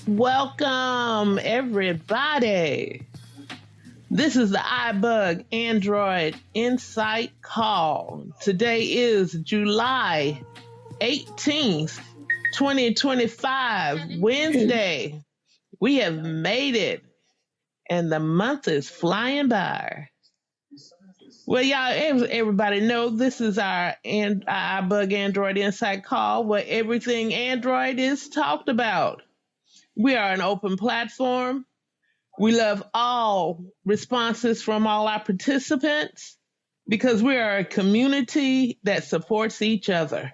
Welcome, everybody. This is the iBug Android Insight Call. Today is July 18th, 2025, Wednesday. We have made it, and the month is flying by. Well, y'all, everybody know this is our iBug Android Insight Call, where everything Android is talked about. We are an open platform. We love all responses from all our participants because we are a community that supports each other.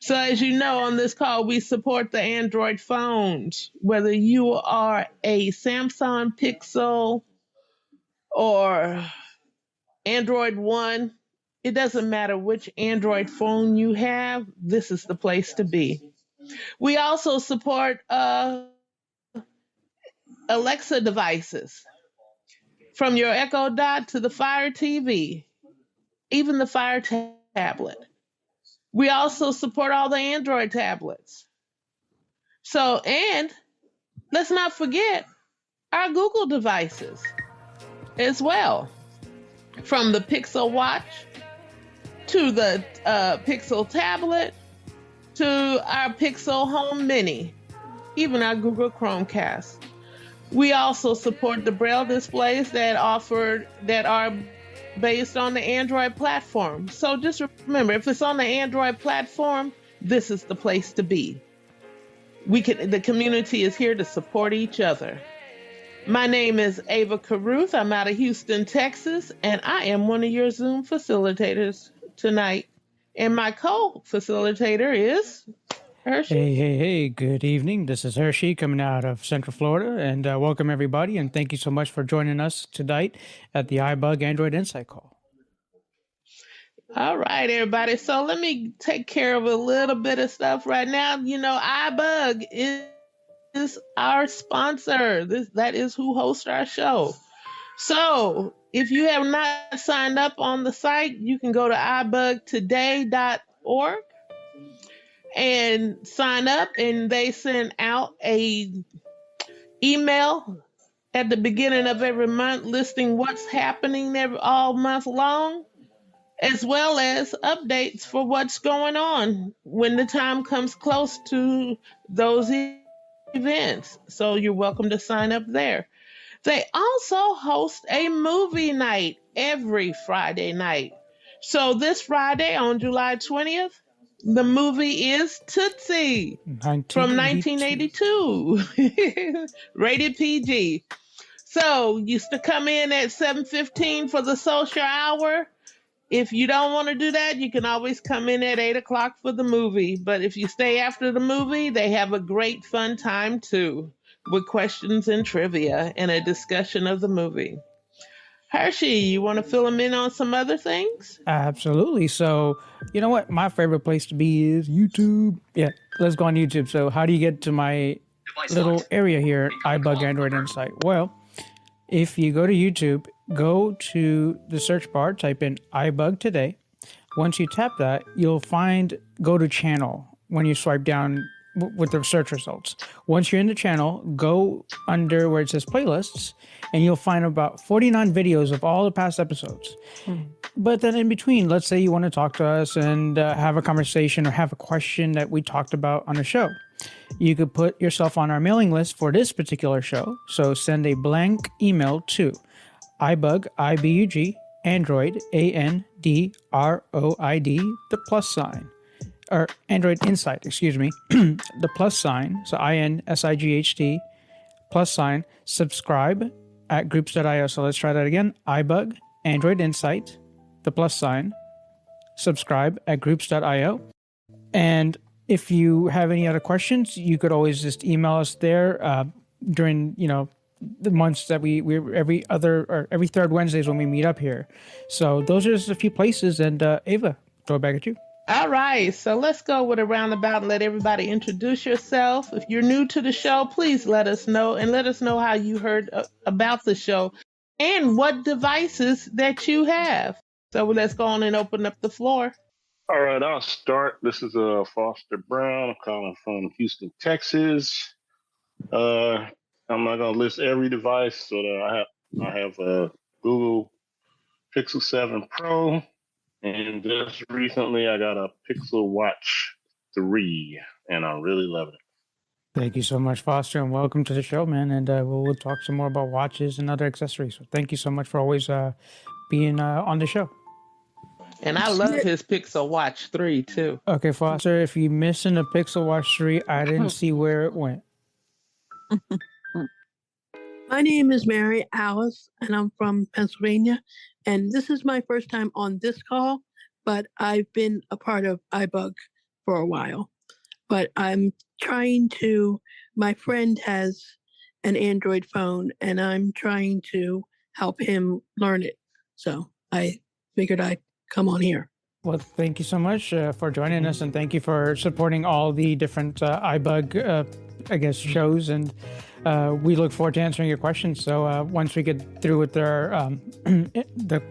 So, as you know, on this call, we support the Android phones, whether you are a Samsung Pixel or Android One. It doesn't matter which Android phone you have, this is the place to be. We also support Alexa devices, from your Echo Dot to the Fire TV, even the Fire tablet. We also support all the Android tablets. So, and let's not forget our Google devices as well, from the Pixel Watch to the Pixel tablet to our Pixel Home Mini, even our Google Chromecast. We also support the Braille displays that are based on the Android platform. So just remember, if it's on the Android platform, this is the place to be. The community is here to support each other. My name is Ava Caruth. I'm out of Houston, Texas, and I am one of your Zoom facilitators tonight. And my co-facilitator is Hershey. Hey, good evening. This is Hershey coming out of Central Florida, and welcome everybody, and thank you so much for joining us tonight at the iBug Android Insight Call. All right, everybody. So let me take care of a little bit of stuff right now. You know, iBug is our sponsor. That is who hosts our show. So if you have not signed up on the site, you can go to ibugtoday.org and sign up, and they send out a email at the beginning of every month listing what's happening all month long, as well as updates for what's going on when the time comes close to those events. So you're welcome to sign up there. They also host a movie night every Friday night. So this Friday on July 20th, the movie is Tootsie from 1982, rated PG. So used to come in at 7:15 for the social hour. If you don't want to do that, you can always come in at 8 o'clock for the movie. But if you stay after the movie, they have a great fun time too, with questions and trivia and a discussion of the movie. Hershey, you want to fill them in on some other things? Absolutely. So, you know what? My favorite place to be is YouTube. Yeah, let's go on YouTube. So, how do you get to my little area here, iBug Android Insight? Well, if you go to YouTube, go to the search bar, type in iBug Today. Once you tap that, you'll find go to channel when you swipe down with the search results. Once you're in the channel, go under where it says playlists, and you'll find about 49 videos of all the past episodes. But then in between, let's say you want to talk to us and have a conversation or have a question that we talked about on the show. You could put yourself on our mailing list for this particular show. So send a blank email to iBug, IBUG, Android, ANDROID, the plus sign. Or Android Insight, excuse me, the plus sign, so INSIGHT, plus sign, subscribe at groups.io. So let's try that again. iBug, Android Insight, the plus sign, subscribe at groups.io. And if you have any other questions, you could always just email us there during, the months that we every third Wednesdays when we meet up here. So those are just a few places. And Ava, throw it back at you. All right, so let's go with a roundabout and let everybody introduce yourself. If you're new to the show, please let us know, and let us know how you heard about the show and what devices that you have. So let's go on and open up the floor. All right, I'll start. This is Foster Brown. I'm calling from Houston, Texas. Uh, I'm not gonna list every device, so that I have a Google Pixel 7 Pro, and just recently I got a Pixel Watch 3, and I'm really loving it. Thank you so much, Foster, and welcome to the show, man. And we'll talk some more about watches and other accessories. So thank you so much for always being on the show. And I love his Pixel Watch 3 too. Okay, Foster, if you're missing a Pixel Watch 3, I didn't see where it went. My name is Mary Alice, and I'm from Pennsylvania. And this is my first time on this call, but I've been a part of iBug for a while. But I'm trying to, my friend has an Android phone, and I'm trying to help him learn it. So I figured I'd come on here. Well, thank you so much for joining us, and thank you for supporting all the different iBug, shows. And we look forward to answering your questions. So once we get through with their the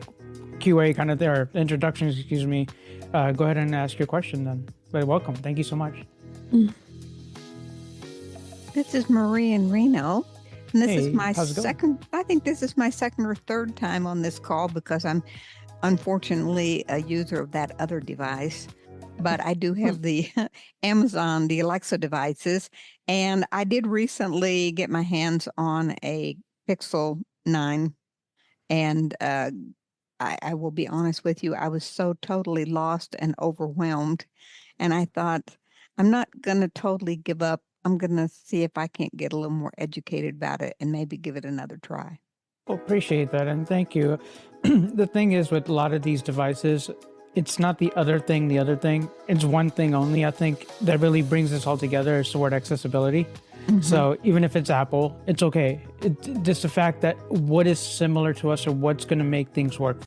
QA, kind of their introductions, excuse me, go ahead and ask your question then. But welcome. Thank you so much. This is Marie in Reno. And this Hey, is my how's it going? second, I think this is my second or third time on this call because I'm unfortunately a user of that other device. But I do have the Amazon, the Alexa devices. And I did recently get my hands on a Pixel 9. And I will be honest with you, I was so totally lost and overwhelmed. And I thought, I'm not going to totally give up. I'm going to see if I can't get a little more educated about it and maybe give it another try. Well, appreciate that, and thank you. The thing is with a lot of these devices, it's not the other thing, it's one thing only, I think, that really brings this all together is the word accessibility. So even if it's Apple, it's okay. Just the fact that what is similar to us or what's going to make things work.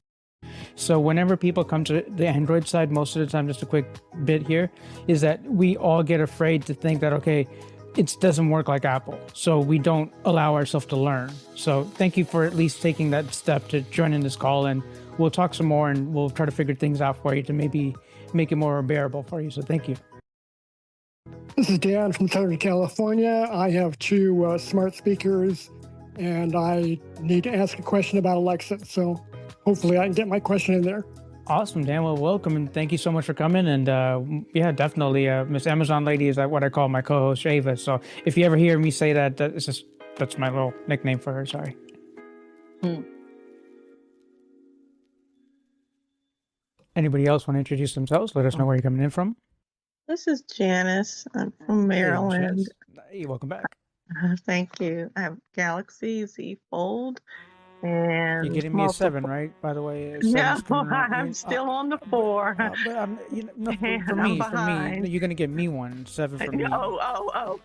So whenever people come to the Android side, most of the time, just a quick bit here, is that we all get afraid to think that, okay, it doesn't work like Apple. So we don't allow ourselves to learn. So thank you for at least taking that step to join in this call, and we'll talk some more and we'll try to figure things out for you to maybe make it more bearable for you. So thank you. This is Dan from Southern California. I have two smart speakers, and I need to ask a question about Alexa. So hopefully I can get my question in there. Awesome, Dan. Well, welcome, and thank you so much for coming. And yeah, definitely, Miss Amazon Lady is what I call my co-host Ava. So if you ever hear me say that, that's my little nickname for her. Sorry. Anybody else want to introduce themselves? Let us know where you're coming in from. This is Janice. I'm from Maryland. Janice. Hey, welcome back. Thank you. I have Galaxy Z Fold and You're getting me a 7, right? By the way, No, 7's coming out. I'm still on the 4. But I'm, no, And for I'm me, behind. you're gonna get me one 7 for me. Oh.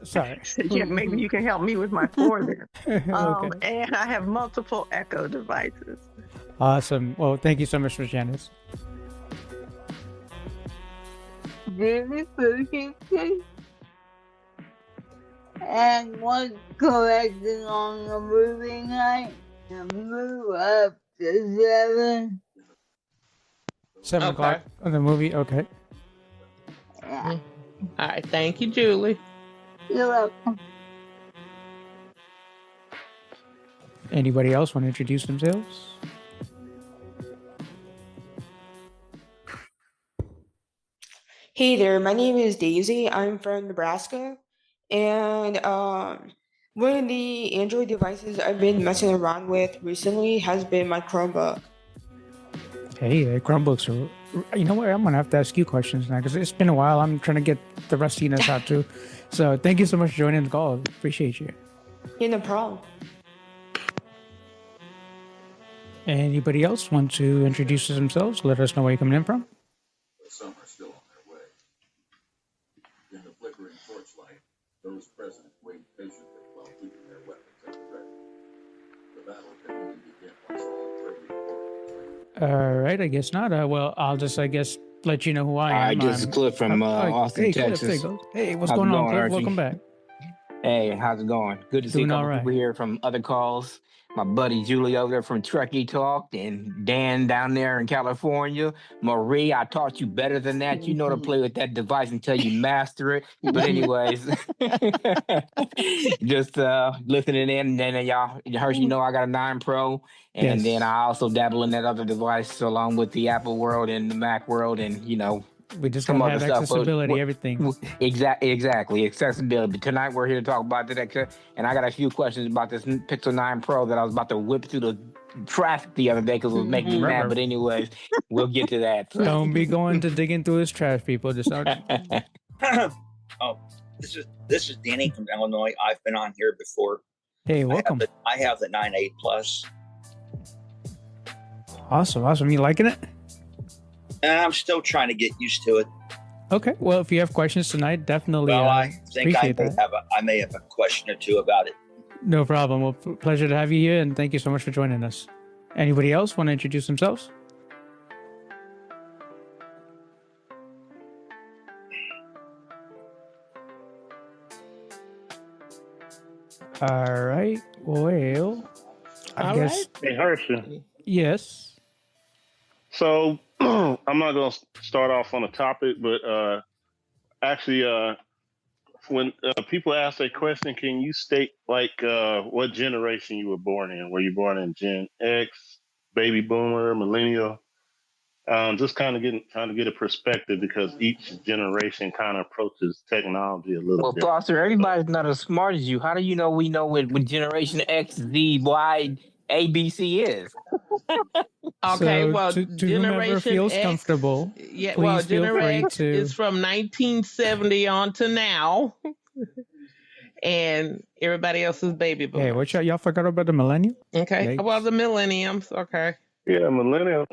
Sorry. Yeah, maybe you can help me with my 4 then. Okay. And I have multiple Echo devices. Awesome. Well, thank you so much for Janice. And was collecting on a movie night and move up to 7. 7 o'clock on the movie. Okay. Yeah. All right. Thank you, Julie. You're welcome. Anybody else want to introduce themselves? Hey there, my name is Daisy. I'm from Nebraska, and one of the Android devices I've been messing around with recently has been my Chromebook. Hey, Chromebooks are. You know what? I'm gonna have to ask you questions now because it's been a while. I'm trying to get the rustiness out too. So thank you so much for joining the call. Appreciate you. Yeah, no problem. Anybody else want to introduce themselves? Let us know where you're coming in from. Some are still on their way. In the flickering torchlight, those present wait patiently while keeping their weapons at the ready. The battle can only begin once all 3 reports. All right, I guess not. Well, I'll just, let you know who I am. This is Cliff from Austin, hey, Texas. Cliff, there you go. Hey, what's How's going it on, going, Cliff? Archie? Welcome back. Hey, how's it going? Good to see a Doing all couple people right. here from other calls. My buddy Julie over there from Truckee Talk, and Dan down there in California. Marie, I taught you better than that. You know to play with that device until you master it. But anyways, just listening in, and then y'all, Hershey, you know I got a 9 Pro, and then Yes. I also dabble in that other device along with the Apple world and the Mac world, and We just some gotta other have stuff. accessibility, everything. Exactly, accessibility. Tonight we're here to talk about that, and I got a few questions about this Pixel 9 Pro that I was about to whip through the traffic the other day because it was making me mad. But anyways, we'll get to that. Don't be going to digging through his trash, people. Just Oh, this is Danny from Illinois. I've been on here before. Hey, welcome. I have the 9.8 Plus. Awesome. You liking it? And I'm still trying to get used to it. Okay. Well, if you have questions tonight, definitely. Well, I think I may have a question or two about it. No problem. Well, pleasure to have you here, and thank you so much for joining us. Anybody else want to introduce themselves? All right. Well, I guess. Hey, Hershey. Yes. So I'm not going to start off on a topic, but actually, when people ask a question, can you state what generation you were born in? Were you born in Gen X, Baby Boomer, Millennial? Just trying to get a perspective because each generation kind of approaches technology a little bit. Well, Foster, everybody's not as smart as you. How do you know we know what Generation X, Z, Y, A, B, C is? Okay, So, well, to whomever Generation feels X, comfortable, yeah, please well, feel free Generation X to. is from 1970 on to now, and everybody else is baby boomers. Hey, what y'all forgot about the millennial? Okay, Yikes. well, the millenniums. Okay, Yeah, Millennial.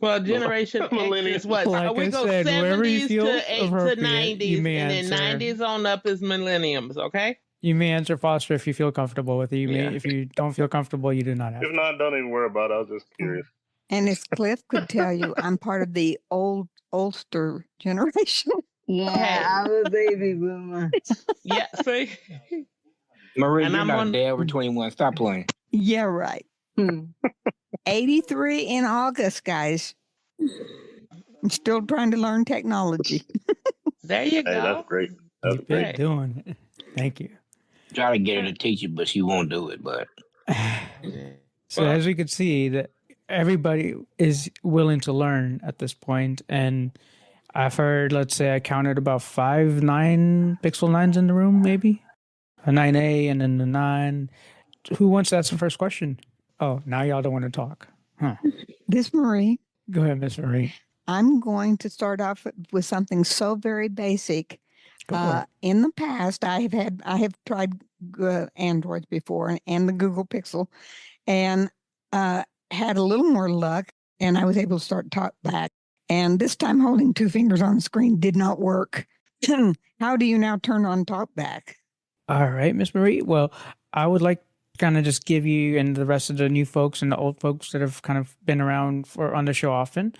well, Generation X is what? Like we I go said, whoever you 70s feel to 8 to appropriate, 90s, you and may then answer. 90s on up is millenniums. Okay. You may answer Foster if you feel comfortable with it. You may, if you don't feel comfortable, you do not have If to. not, don't even worry about it. I was just curious. And as Cliff could tell you, I'm part of the oldster generation. Yeah, I'm a baby boomer. Yeah, see? Marie, And you're I'm not on- a day over 21. Stop playing. Yeah, right. 83 in August, guys. I'm still trying to learn technology. There you Hey, go. that's great. That's Keep it great. doing it. Thank you. Try to get her to teach you, but she won't do it. But So as we could see, that everybody is willing to learn at this point, and I've heard, let's say, I counted about 5 9 Pixel 9s in the room, maybe a 9A and then the 9. Who wants to ask the first question? Oh, now y'all don't want to talk. Huh. This Marie. Go ahead, Miss Marie. I'm going to start off with something so very basic. In the past, I have tried Androids before and the Google Pixel, and had a little more luck, and I was able to start TalkBack. And this time, holding 2 fingers on the screen did not work. How do you now turn on TalkBack? All right, Miss Marie. Well, I would like to kind of just give you and the rest of the new folks and the old folks that have kind of been around on the show often.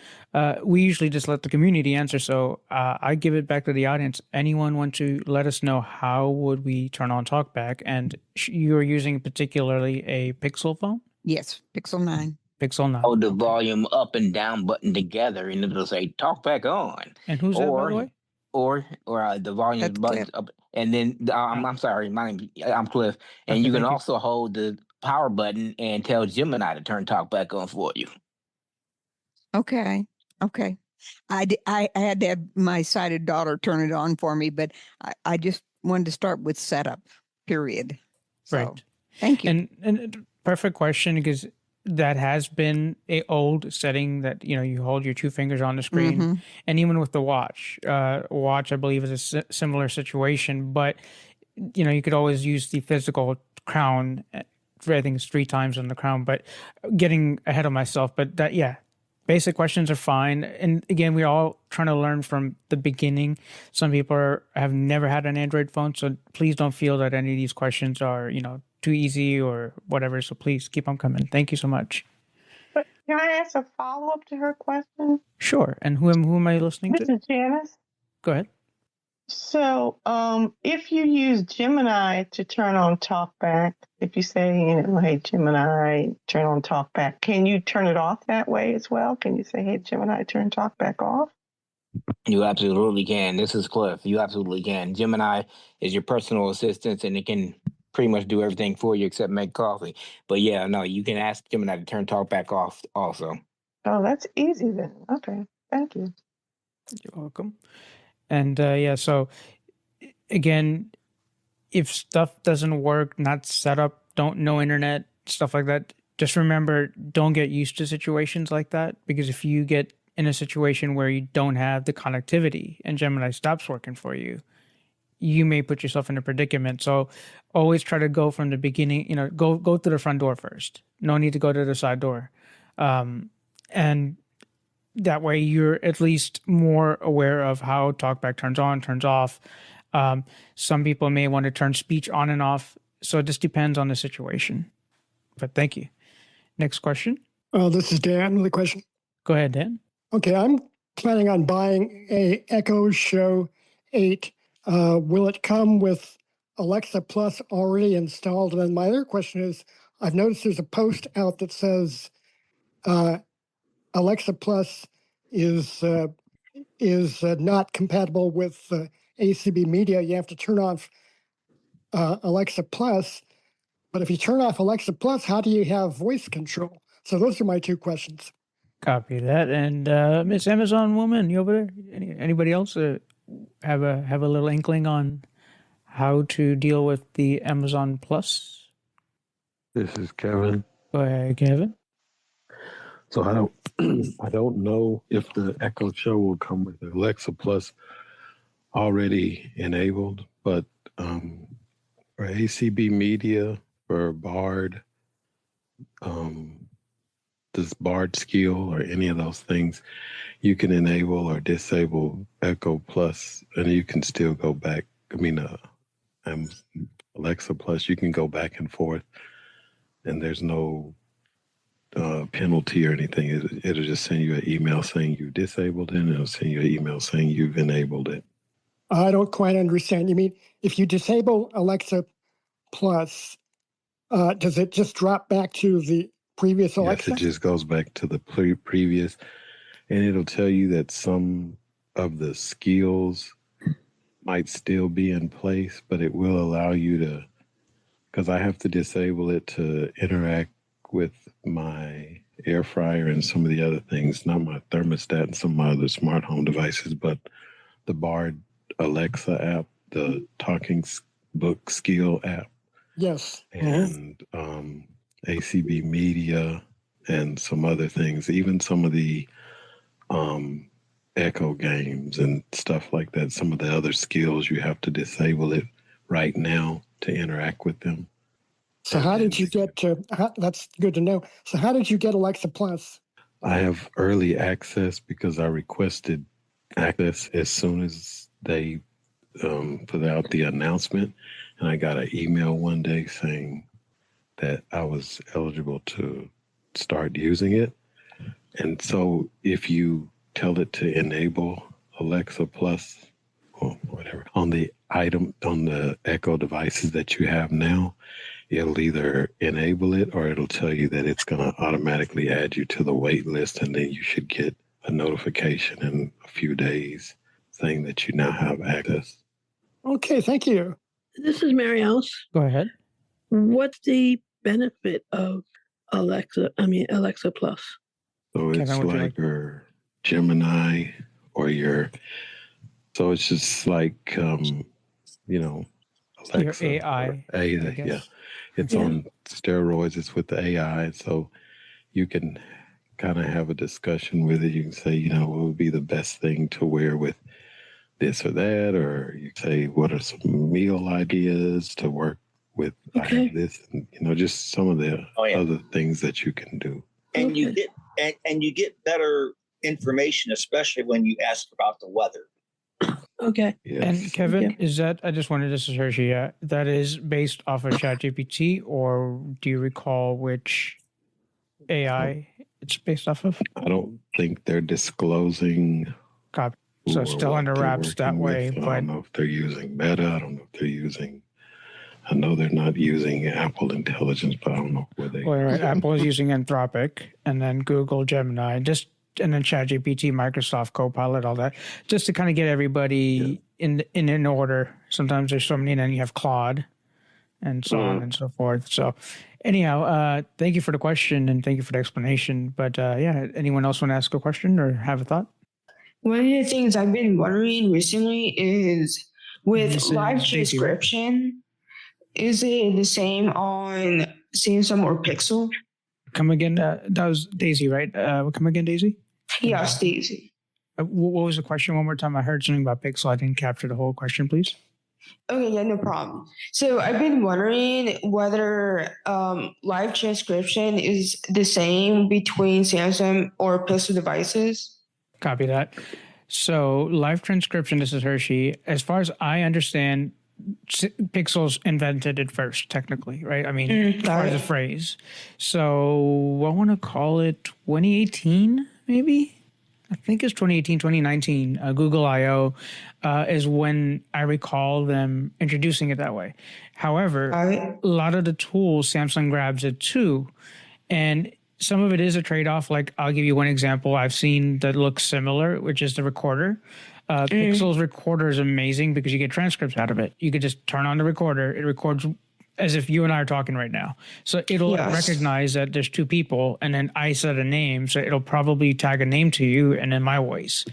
We usually just let the community answer. So I give it back to the audience. Anyone want to let us know how would we turn on TalkBack? And you're using particularly a Pixel phone? Yes, Pixel 9. Pixel 9. hold the volume up and down button together, and it'll say "talk back on." And who's that, by the way? Or the volume That's button Cliff. up, and then I'm sorry, I'm Cliff, and Okay, you can thank you. also hold the power button and tell Gemini to turn talk back on for you. Okay. I had to have my sighted daughter turn it on for me, but I just wanted to start with setup, period. So, Right. thank you. And perfect question, because that has been a old setting that, you hold your 2 fingers on the screen. Mhm. And even with the watch, I believe, is a similar situation. But, you could always use the physical crown. I think it's 3 times on the crown, but getting ahead of myself. But that, yeah, basic questions are fine. And again, we're all trying to learn from the beginning. Some people have never had an Android phone, so please don't feel that any of these questions are, too easy or whatever. So please keep on coming. Thank you so much. But can I ask a follow-up to her question? Sure. And who am I listening This to? is Janice. Go ahead. So, if you use Gemini to turn on talkback, if you say, hey, Gemini, turn on talkback, can you turn it off that way as well? Can you say, hey, Gemini, turn talkback off? You absolutely can. This is Cliff. You absolutely can. Gemini is your personal assistant, and it can pretty much do everything for you except make coffee. But yeah, no, you can ask Gemini to turn talkback off also. Oh, that's easy then. Okay, thank you. You're welcome. And so again, if stuff doesn't work, not set up, don't know internet, stuff like that, just remember, don't get used to situations like that, because if you get in a situation where you don't have the connectivity and Gemini stops working for you, you may put yourself in a predicament. So always try to go from the beginning, go through the front door first. No need to go to the side door. And that way you're at least more aware of how TalkBack turns on, turns off. Some people may want to turn speech on and off. So it just depends on the situation. But thank you. Next question. This is Dan with a question. Go ahead, Dan. Okay, I'm planning on buying a Echo Show 8. Will it come with Alexa Plus already installed? And then my other question is, I've noticed there's a post out that says Alexa Plus is not compatible with ACB Media. You have to turn off Alexa Plus. But if you turn off Alexa Plus, how do you have voice control? So those are my two questions. Copy that. And Miss Amazon Woman, you over there? Anybody else have a little inkling on how to deal with the Amazon Plus? This is Kevin. Go ahead, Kevin. So I don't know if the Echo Show will come with Alexa Plus already enabled, but for ACB Media, for Bard, this Bard skill or any of those things, you can enable or disable Echo Plus, and you can still go back. Alexa Plus, you can go back and forth, and there's no penalty or anything. It'll just send you an email saying you disabled it, and it'll send you an email saying you've enabled it. I don't quite understand. You mean if you disable Alexa Plus, does it just drop back to the previous Alexa? Yes, it just goes back to the previous, and it'll tell you that some of the skills might still be in place, but it will allow you to, because I have to disable it to interact with my air fryer and some of the other things, not my thermostat and some of my other smart home devices, but the Bard Alexa app, the talking book skill app. Yes. And ACB Media and some other things, even some of the Echo games and stuff like that. Some of the other skills, you have to disable it right now to interact with them. So how did you get to, that's good to know. So how did you get Alexa Plus? I have early access because I requested access as soon as they put out the announcement. And I got an email one day saying that I was eligible to start using it. And so if you tell it to enable Alexa Plus or whatever on the Echo devices that you have now, it'll either enable it or it'll tell you that it's going to automatically add you to the wait list, and then you should get a notification in a few days saying that you now have access. Okay, thank you. This is Mary Alice. Go ahead. What's the benefit of Alexa Plus? So it's like your Gemini or so it's just like, Alexa. Your AI. Yeah. It's on steroids. It's with the AI. So you can kind of have a discussion with it. You can say, what would be the best thing to wear with this or that, or you say, what are some meal ideas to work with? I have this, and just some of the other things that you can do. And you get better information, especially when you ask about the weather. Okay. Yes. And Kevin, is that, I just wanted, this is Hershey, that is based off of ChatGPT, or do you recall which AI it's based off of? I don't think they're disclosing Copy. So or still what under they're wraps that working way. with. I But don't know if they're using Meta. I don't know if they're using. I know they're not using Apple Intelligence, but I don't know where they. well, right, Apple is using Anthropic, and then Google Gemini, and then ChatGPT, Microsoft Copilot, all that, just to kind of get everybody in order. Sometimes there's so many, and then you have Claude, and so on and so forth. So, anyhow, thank you for the question and thank you for the explanation. But yeah, anyone else want to ask a question or have a thought? One of the things I've been wondering recently is with This live is Daisy, right? transcription, is it the same on Samsung or Pixel? Come again? That was Daisy, right? Come again, Daisy? Yes, Daisy. What was the question one more time? I heard something about Pixel. I didn't capture the whole question, please. Okay, yeah, no problem. So I've been wondering whether live transcription is the same between Samsung or Pixel devices. Copy that. So live transcription, this is Hershey. As far as I understand, Pixels invented it first, technically, right? I mean, as far as the phrase. So I want to call it 2018, maybe? I think it's 2018, 2019. Google I/O is when I recall them introducing it that way. However, a lot of the tools, Samsung grabs it too. And some of it is a trade-off. Like, I'll give you one example I've seen that looks similar, which is the recorder. Pixel's recorder is amazing because you get transcripts out of it. You could just turn on the recorder. It records as if you and I are talking right now. So it'll recognize that there's two people, and then I said a name. So it'll probably tag a name to you and then my voice.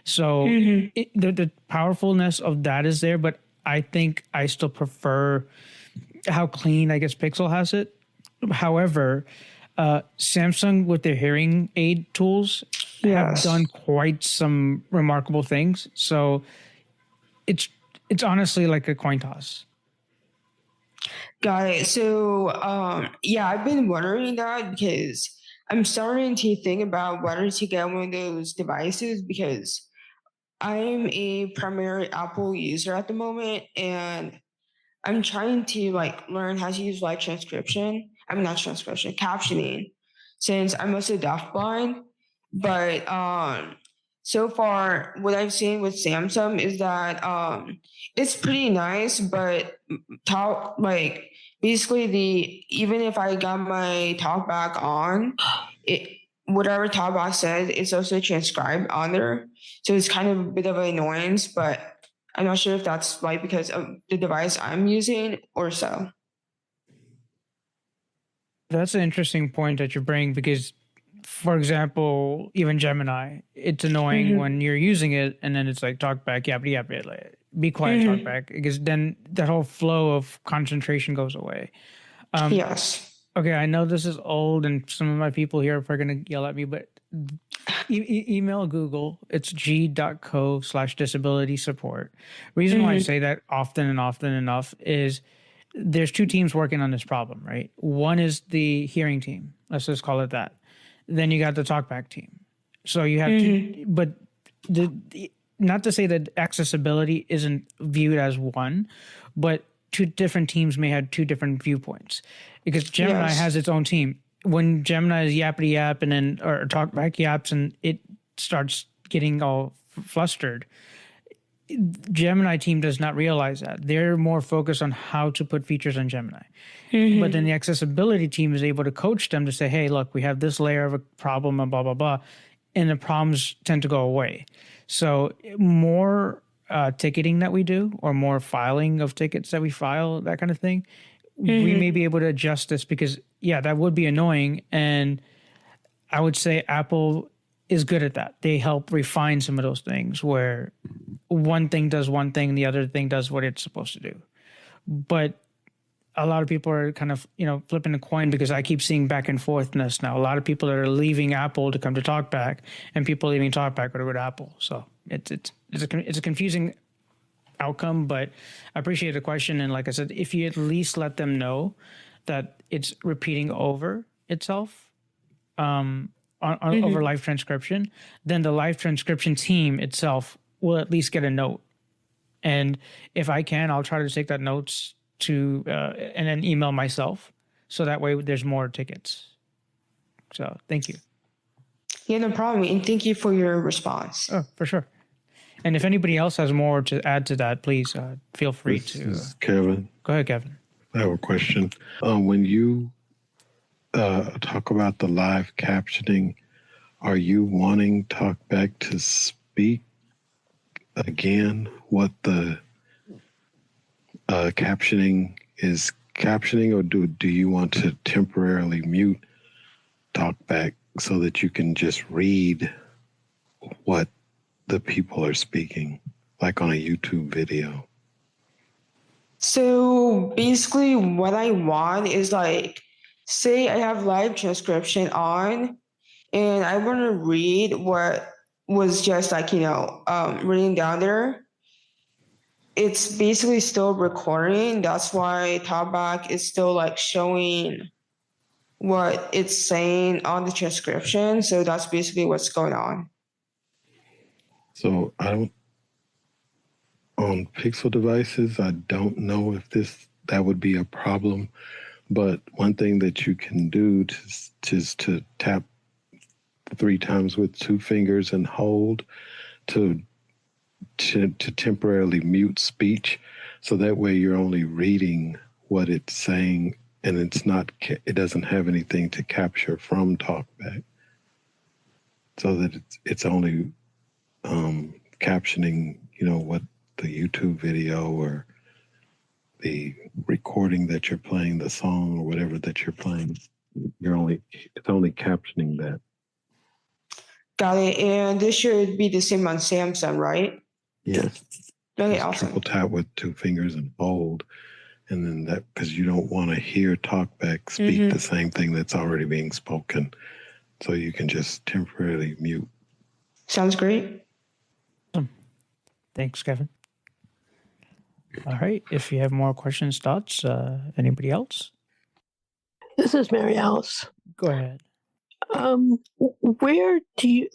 So the powerfulness of that is there, but I think I still prefer how clean, I guess, Pixel has it. However, Samsung with their hearing aid tools have done quite some remarkable things. So it's honestly like a coin toss. Got it. So yeah, I've been wondering that because I'm starting to think about whether to get one of those devices because I'm a primary Apple user at the moment and I'm trying to like learn how to use like transcription. I mean, not transcription, captioning, since I'm also deafblind. But so far, what I've seen with Samsung is that it's pretty nice, but talk like basically even if I got my talkback on, it whatever talkback says, it's also transcribed on there. So it's kind of a bit of an annoyance, but I'm not sure if that's like because of the device I'm using or so. That's an interesting point that you bring because, for example, even Gemini, it's annoying when you're using it and then it's like talk back, like, be quiet, talk back, because then that whole flow of concentration goes away. Yes. Okay, I know this is old and some of my people here are probably going to yell at me, but email Google. It's g.co/disability support. Reason why I say that often enough is there's two teams working on this problem, right? One is the hearing team. Let's just call it that. Then you got the talkback team. So you have two, but not to say that accessibility isn't viewed as one, but two different teams may have two different viewpoints because Gemini has its own team. When Gemini is yappity yap and then or talkback yaps and it starts getting all flustered, Gemini team does not realize that. They're more focused on how to put features on Gemini. But then the accessibility team is able to coach them to say, hey, look, we have this layer of a problem and blah, blah, blah. And the problems tend to go away. So more ticketing that we do or more filing of tickets that we file, that kind of thing, we may be able to adjust this because, yeah, that would be annoying. And I would say Apple is good at that. They help refine some of those things where one thing does one thing, the other thing does what it's supposed to do. But a lot of people are kind of, flipping a coin because I keep seeing back and forthness now. A lot of people are leaving Apple to come to TalkBack and people leaving TalkBack to go to Apple. So it's a confusing outcome, but I appreciate the question. And like I said, if you at least let them know that it's repeating over itself over live transcription, then the live transcription team itself will at least get a note. And if I can, I'll try to take that notes to and then email myself. So that way there's more tickets. So thank you. Yeah, no problem. And thank you for your response. Oh, for sure. And if anybody else has more to add to that, please feel free This to. is Kevin. Go ahead, Kevin. I have a question. When you talk about the live captioning, are you wanting TalkBack to speak again what the captioning is captioning, or do you want to temporarily mute TalkBack so that you can just read what the people are speaking, like on a YouTube video? So basically, what I want is like, say I have live transcription on, and I want to read what was just like, reading down there. It's basically still recording. That's why Talkback is still like showing what it's saying on the transcription. So that's basically what's going on. So on Pixel devices, I don't know if that would be a problem, but one thing that you can do is to tap 3 times with 2 fingers and hold to temporarily mute speech, so that way you're only reading what it's saying, and it doesn't have anything to capture from TalkBack, so that it's only captioning, what the YouTube video or the recording that you're playing, the song or whatever that you're playing. It's only captioning that. Got it. And this should be the same on Samsung, right? Yes. Okay, Just awesome. triple tap with 2 fingers and hold, and then that, because you don't want to hear TalkBack speak the same thing that's already being spoken, so you can just temporarily mute. Sounds great. Thanks, Kevin. All right. If you have more questions, thoughts, anybody else? This is Mary Alice. Go ahead. Where do you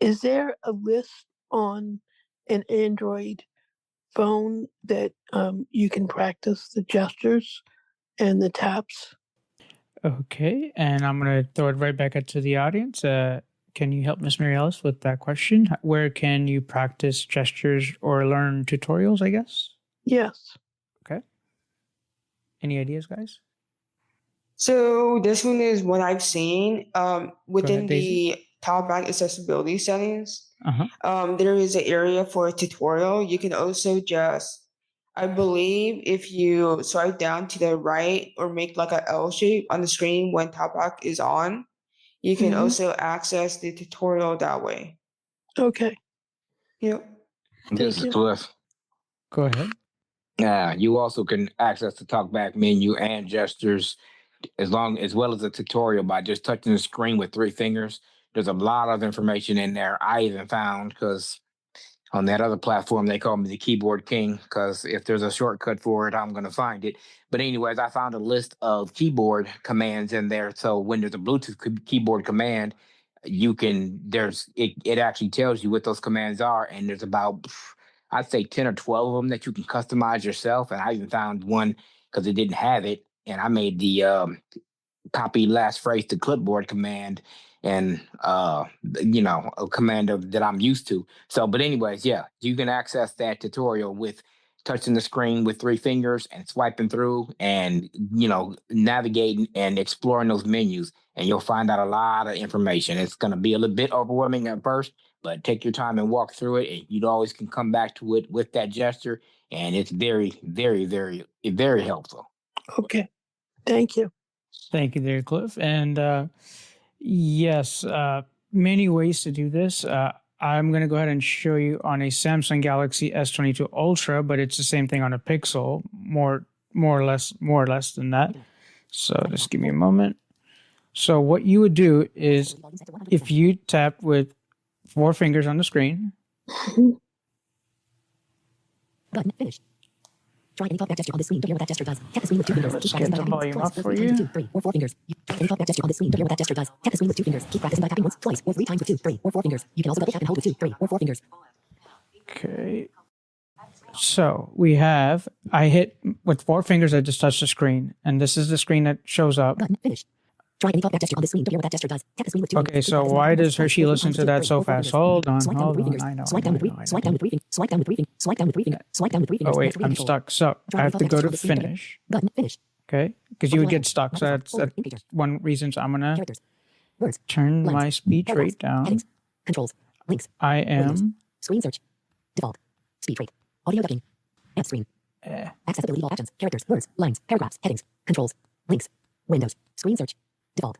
is there a list on an Android phone that you can practice the gestures and the taps? Okay. And I'm going to throw it right back to the audience. Can you help Miss Mary Alice with that question? Where can you practice gestures or learn tutorials, I guess? Yes. Okay. Any ideas, guys? So this one is what I've seen within ahead, Daisy. the Talkback accessibility settings. Uh-huh. There is an area for a tutorial. You can also just, I believe, if you swipe down to the right or make like an L shape on the screen when Talkback is on, you can also access the tutorial that way. Okay. Yep. This is Cliff. Go ahead. You also can access the TalkBack menu and gestures as well as a tutorial by just touching the screen with 3 fingers. There's a lot of information in there. I even found, because on that other platform, they call me the keyboard king, because if there's a shortcut for it, I'm going to find it. But anyways, I found a list of keyboard commands in there. So when there's a Bluetooth keyboard command, it actually tells you what those commands are. And there's about, I'd say 10 or 12 of them that you can customize yourself. And I even found one because it didn't have it. And I made the copy last phrase to clipboard command, and a command that I'm used to. So, but anyways, yeah, you can access that tutorial with touching the screen with 3 fingers and swiping through and, navigating and exploring those menus, and you'll find out a lot of information. It's going to be a little bit overwhelming at first, but take your time and walk through it, and you always can come back to it with that gesture, and it's very, very, very, very helpful. Okay. Thank you. Thank you there, Cliff. And yes, many ways to do this. I'm going to go ahead and show you on a Samsung Galaxy S22 Ultra, but it's the same thing on a Pixel, more or less than that. So just give me a moment. So what you would do is, if you tap with 4 fingers on the screen. Button finished. Try any talkback gesture on the screen to hear what that gesture does. Tap the screen with 2 fingers. Let's get the volume up for you. 2, 3, or 4 fingers. Try any talkback gesture on the screen to hear what that gesture does. Tap the screen with 2 fingers. Keep practicing by tapping once, twice, or 3 times with 2, 3, or 4 fingers. You can also double tap and hold with 2, 3, or 4 fingers. Okay. So I hit with 4 fingers, I just touched the screen, and this is the screen that shows up. Button finished. Try any talkback gesture on the screen to hear what that gesture does. Tap the screen with two Okay, fingers. so why does Hershey listen to that so fast? Hold on, Swipe down with hold three on. fingers. I know. Swipe down with three. Swipe down with three fingers. Swipe down with three fingers. Swipe down with three fingers. Swipe down with three fingers. Oh wait, That's I'm control. stuck. So Try I have any to talkback go gesture to on the screen to finish. Button. Finish. Okay, because you would get stuck. So Microphone. that's Folder. Integer. one reason. So I'm gonna Characters. Words. turn Lines. my speech Paragraphs. rate down. Headings. Controls. Links. I Radios. am. Screen search. Default. Speech rate. Audio ducking. App screen. Accessibility all actions. Characters. Words. Lines. Paragraphs. Headings. Controls. Links. Windows. Screen search. Default.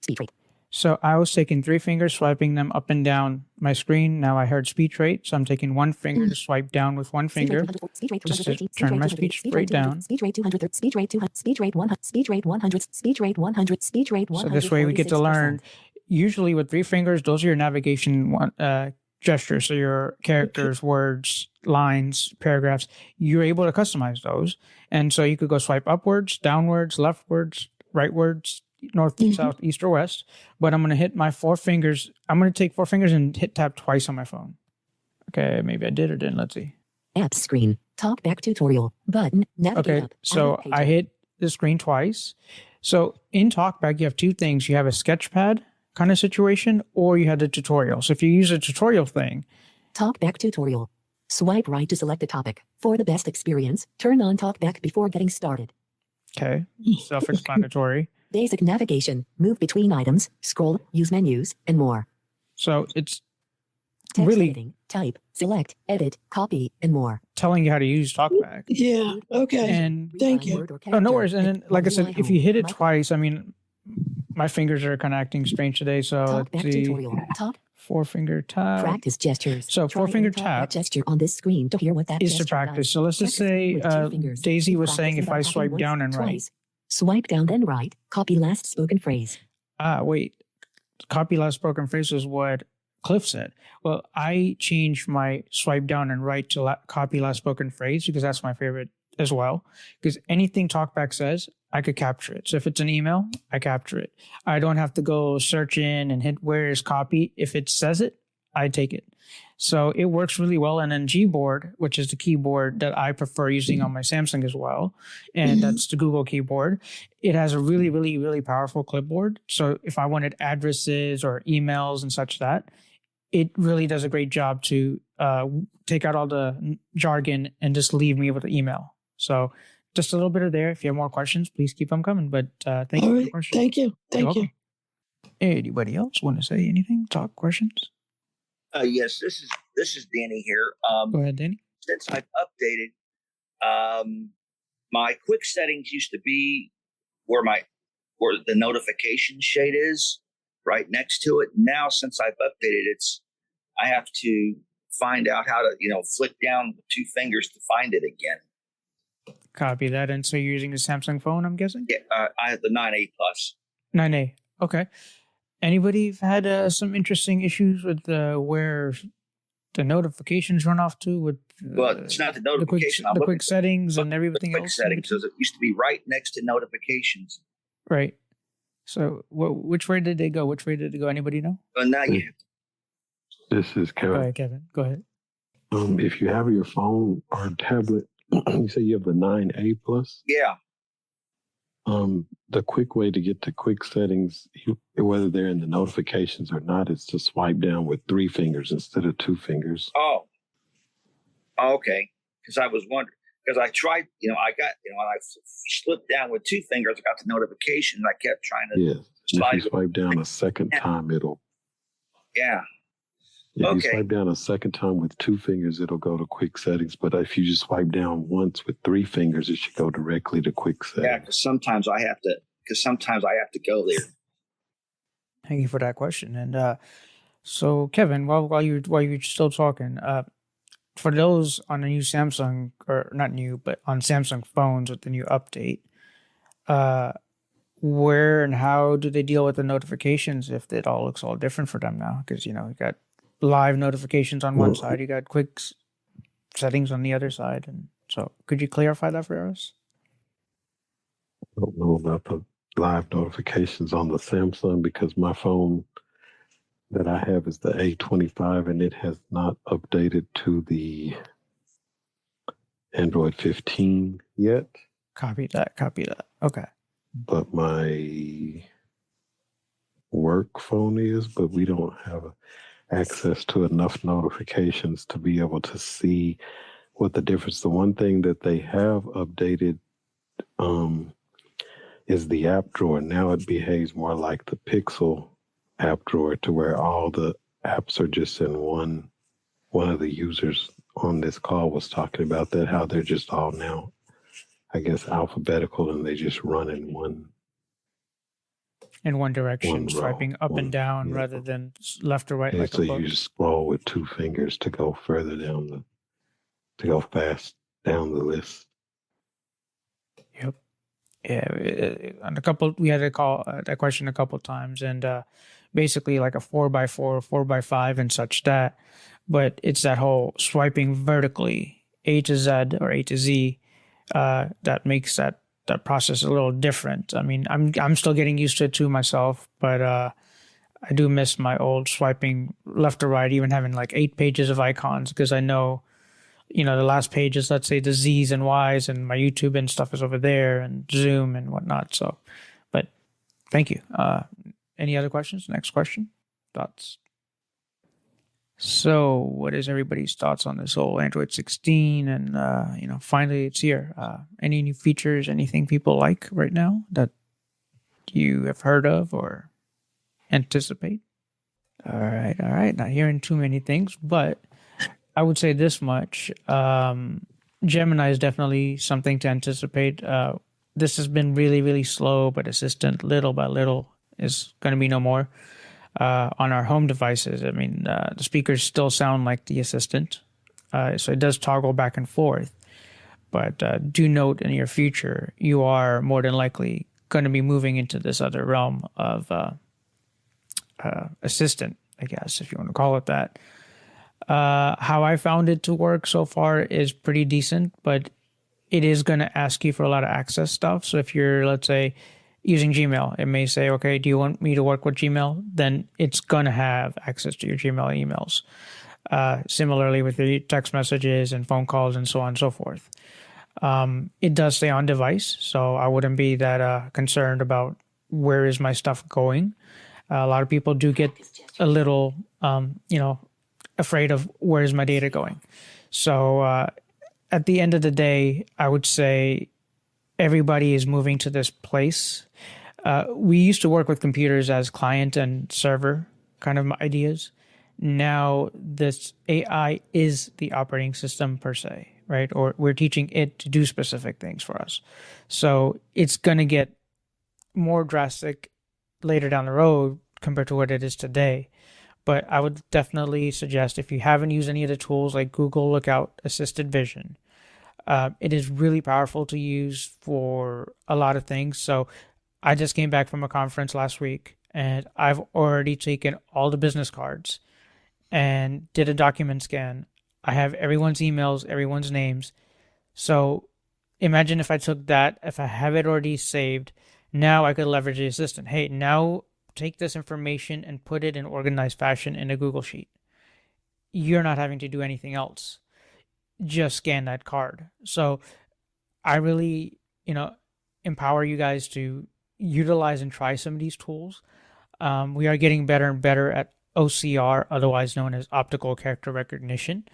Speech rate. So I was taking three fingers, swiping them up and down my screen. Now I heard speech rate, so I'm taking one finger to swipe down with one Speech rate finger 200. Speech rate just to 213. turn my speech rate down. Speech rate 200. Speech rate 200. Speech rate 100. Speech rate 100. Speech rate 100. Speech rate 100. So this way we get to learn. Usually with three fingers, those are your navigation gestures. So your characters, words, lines, paragraphs. You're able to customize those, and so you could go swipe upwards, downwards, leftwards, rightwards, north, south, east, or west. But I'm going to hit my four fingers. I'm going to take four fingers and hit tap twice on my phone. Okay, maybe I did or didn't. Let's see. App screen. Talkback tutorial. Button. Navigate Okay, up. so Page I up. hit the screen twice. So in Talkback, you have two things. You have a sketchpad kind of situation, or you have the tutorial. So if you use a tutorial thing, Talkback tutorial. Swipe right to select a topic. For the best experience, turn on Talkback before getting started. okay, self-explanatory. Basic navigation. Move between items. Scroll. Use menus. And more. So it's Text really editing. Type. Select. Edit. Copy. And more. telling you how to use Talkback. Yeah. Okay. And Thank you. Word or oh, no character. worries. And then, like I said, Wi if you hit it home. twice, I mean, my fingers are kind of acting strange today. So let's Talkback see. tutorial. Talk. Four finger tap Practice gestures. So Try four-finger any talkback tap gesture on this screen to hear what that is to gesture practice. does. So let's just Check the screen say with two fingers. Daisy Keep was saying if I practicing by swipe tapping down once, and right. twice. Swipe down then right. Copy last spoken phrase. Wait. Copy last spoken phrase is what Cliff said. Well, I changed my swipe down and right to copy last spoken phrase because that's my favorite as well. Because anything Talkback says, I could capture it. So if it's an email, I capture it. I don't have to go search in and hit where is copy. If it says it, I take it. So it works really well. And then Gboard, which is the keyboard that I prefer using on my Samsung as well, and that's the Google keyboard. It has a really, really, really powerful clipboard. So if I wanted addresses or emails and such that, it really does a great job to take out all the jargon and just leave me with an email. So just a little bit of there. If you have more questions, please keep them coming. But thank you All for the right. question. Thank you. You're Thank you. welcome. Anybody else want to say anything? Talk questions? Yes, this is Danny here. Go ahead, Danny. Since I've updated, my quick settings used to be where the notification shade is, right next to it. Now, since I've updated, I have to find out how to flick down with two fingers to find it again. Copy that. And so you're using the Samsung phone, I'm guessing? Yeah, I have the 9A plus. 9A. Okay. Anybody had some interesting issues with where the notifications run off to with Well, it's not the notification. the quick settings and everything quick else? settings. So it used to be right next to notifications. Right. So which way did they go? Which way did it go? Anybody know? Well, now you This is Go Kevin. ahead, Kevin. Go ahead. If you have your phone or tablet, you say you have the 9A plus. yeah. The quick way to get to quick settings, whether they're in the notifications or not, is to swipe down with three fingers instead of two fingers. Oh, okay. Because I was wondering. Because I tried, I got, I slipped down with two fingers. I got the notification. And I kept trying to. Yes. And if you swipe down a second time, it'll. Yeah. If Okay. you swipe down a second time with two fingers, it'll go to quick settings. But if you just swipe down once with three fingers, it should go directly to quick settings. Yeah, because sometimes I have to go there. Thank you for that question. And so, Kevin, while you're still talking, for those on the new Samsung, or not new, but on Samsung phones with the new update, where and how do they deal with the notifications if it all looks all different for them now? Because, you got live notifications on one side, you got quick settings on the other side. And so could you clarify that for us? I don't know about the live notifications on the Samsung because my phone that I have is the A25 and it has not updated to the Android 15 yet. Copy that. Okay. But my work phone is, but we don't have access to enough notifications to be able to see what the difference. The one thing that they have updated is the app drawer. Now it behaves more like the Pixel app drawer, to where all the apps are just in one. One of the users on this call was talking about that, how they're just all now, I guess, alphabetical, and they just run in one direction, row. swiping up and down rather than left or right And like so a book. you just scroll with two fingers to go further down to go fast down the list. Yep. Yeah. On we had that question a couple times, and basically like a 4x4, 4x5, and such that. But it's that whole swiping vertically, A to Z or A to Z, that makes that process a little different. I mean, I'm still getting used to it too myself, but I do miss my old swiping left to right, even having like 8 pages of icons, because I know, the last page is, let's say, the Z's and Y's, and my YouTube and stuff is over there, and Zoom and whatnot. So, but thank you. Any other questions? Next question. Thoughts? So, what is everybody's thoughts on this whole Android 16? And finally, it's here. Any new features? Anything people like right now that you have heard of or anticipate? All right. Not hearing too many things, but I would say this much: Gemini is definitely something to anticipate. This has been really, really slow, but Assistant, little by little, is going to be no more. On our home devices, I mean, the speakers still sound like the Assistant, so it does toggle back and forth. But do note, in your future, you are more than likely going to be moving into this other realm of Assistant, I guess, if you want to call it that. How I found it to work so far is pretty decent, but it is going to ask you for a lot of access stuff. So if you're, let's say, using Gmail, it may say, okay, do you want me to work with Gmail? Then it's going to have access to your Gmail emails. Similarly with the text messages and phone calls and so on and so forth. It does stay on device, so I wouldn't be that concerned about where is my stuff going. A lot of people do get a little, afraid of where is my data going. So at the end of the day, I would say everybody is moving to this place. We used to work with computers as client and server kind of ideas. Now this AI is the operating system per se, right? Or we're teaching it to do specific things for us. So it's going to get more drastic later down the road compared to what it is today. But I would definitely suggest, if you haven't used any of the tools like Google Lookout Assisted Vision, it is really powerful to use for a lot of things. So I just came back from a conference last week, and I've already taken all the business cards and did a document scan. I have everyone's emails, everyone's names. So imagine if I took that, if I have it already saved, now I could leverage the assistant. Hey, now take this information and put it in organized fashion in a Google Sheet. You're not having to do anything else. Just scan that card. So I really, empower you guys to utilize and try some of these tools. We are getting better and better at OCR, otherwise known as optical character recognition.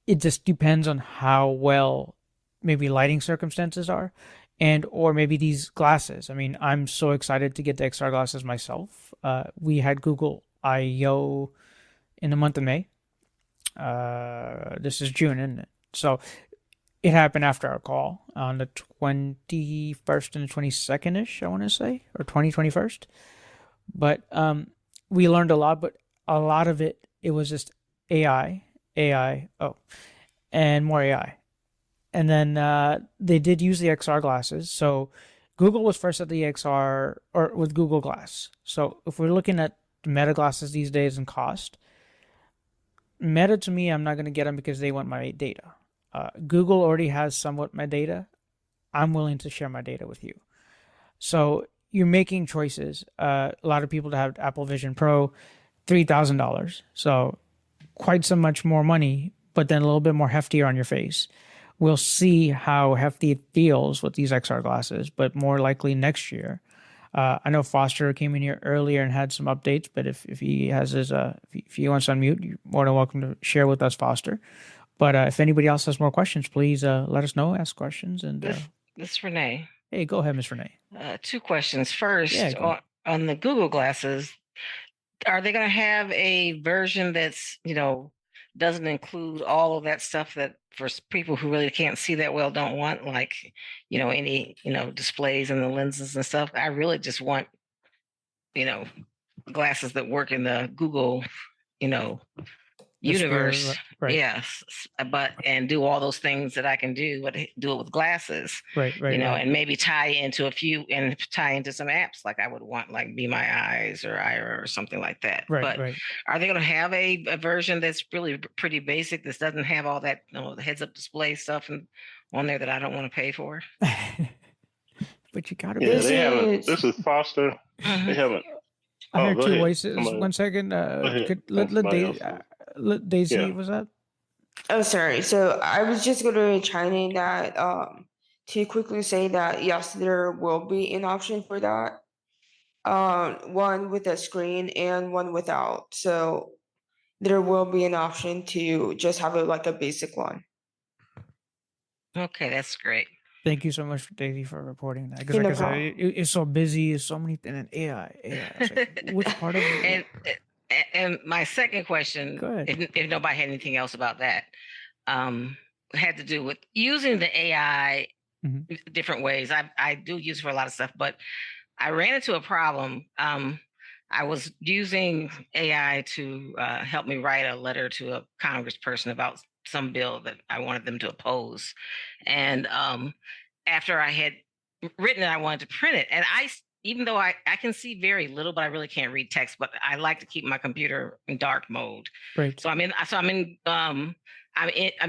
It just depends on how well maybe lighting circumstances are, and or maybe these glasses. I mean, I'm so excited to get the XR glasses myself. We had Google I/O in the month of May. This is June, isn't it? So it happened after our call on the 21st and the 22nd-ish, I want to say, or 21st. But we learned a lot, but a lot of it was just AI, and more AI. And then they did use the XR glasses. So Google was first at the XR, or with Google Glass. So if we're looking at Meta glasses these days and cost, Meta, to me, I'm not going to get them because they want my data. Google already has somewhat my data. I'm willing to share my data with you. So you're making choices. A lot of people that have Apple Vision Pro, $3,000. So quite so much more money, but then a little bit more heftier on your face. We'll see how hefty it feels with these XR glasses, but more likely next year, I know Foster came in here earlier and had some updates, but if he has his if he wants to unmute, you're more than welcome to share with us, Foster. But if anybody else has more questions, please let us know. Ask questions and. This is Renee. Hey, go ahead, Miss Renee. 2 questions. First, Yeah, on the Google glasses, are they going to have a version that's, doesn't include all of that stuff that for people who really can't see that well don't want, like, any, displays and the lenses and stuff? I really just want, glasses that work in the Google, universe. Right. Yes, but and do all those things that I can do, but do it with glasses. Right. And maybe tie into some apps like I would want, like Be My Eyes or Ira or something like that. But are they going to have a version that's really pretty basic? This doesn't have all that, the heads-up display stuff on there that I don't want to pay for. But you got to. Yeah, they haven't. This is Foster. They haven't. I heard 2 voices. 1 second. Let Daisy, was that? Oh, sorry. So I was just going to chime in that to quickly say that yes, there will be an option for that. One with a screen and one without. So there will be an option to just have like a basic one. Okay, that's great. Thank you so much, Daisy, for reporting that. Because like I said, it's so busy. It's so many things. And AI. It's like, which part of it? And my second question, if nobody had anything else about that, had to do with using the AI different ways. I do use it for a lot of stuff, but I ran into a problem. I was using AI to help me write a letter to a congressperson about some bill that I wanted them to oppose. And after I had written it, I wanted to print it. And even though I can see very little, but I really can't read text, but I like to keep my computer in dark mode. Right. So I'm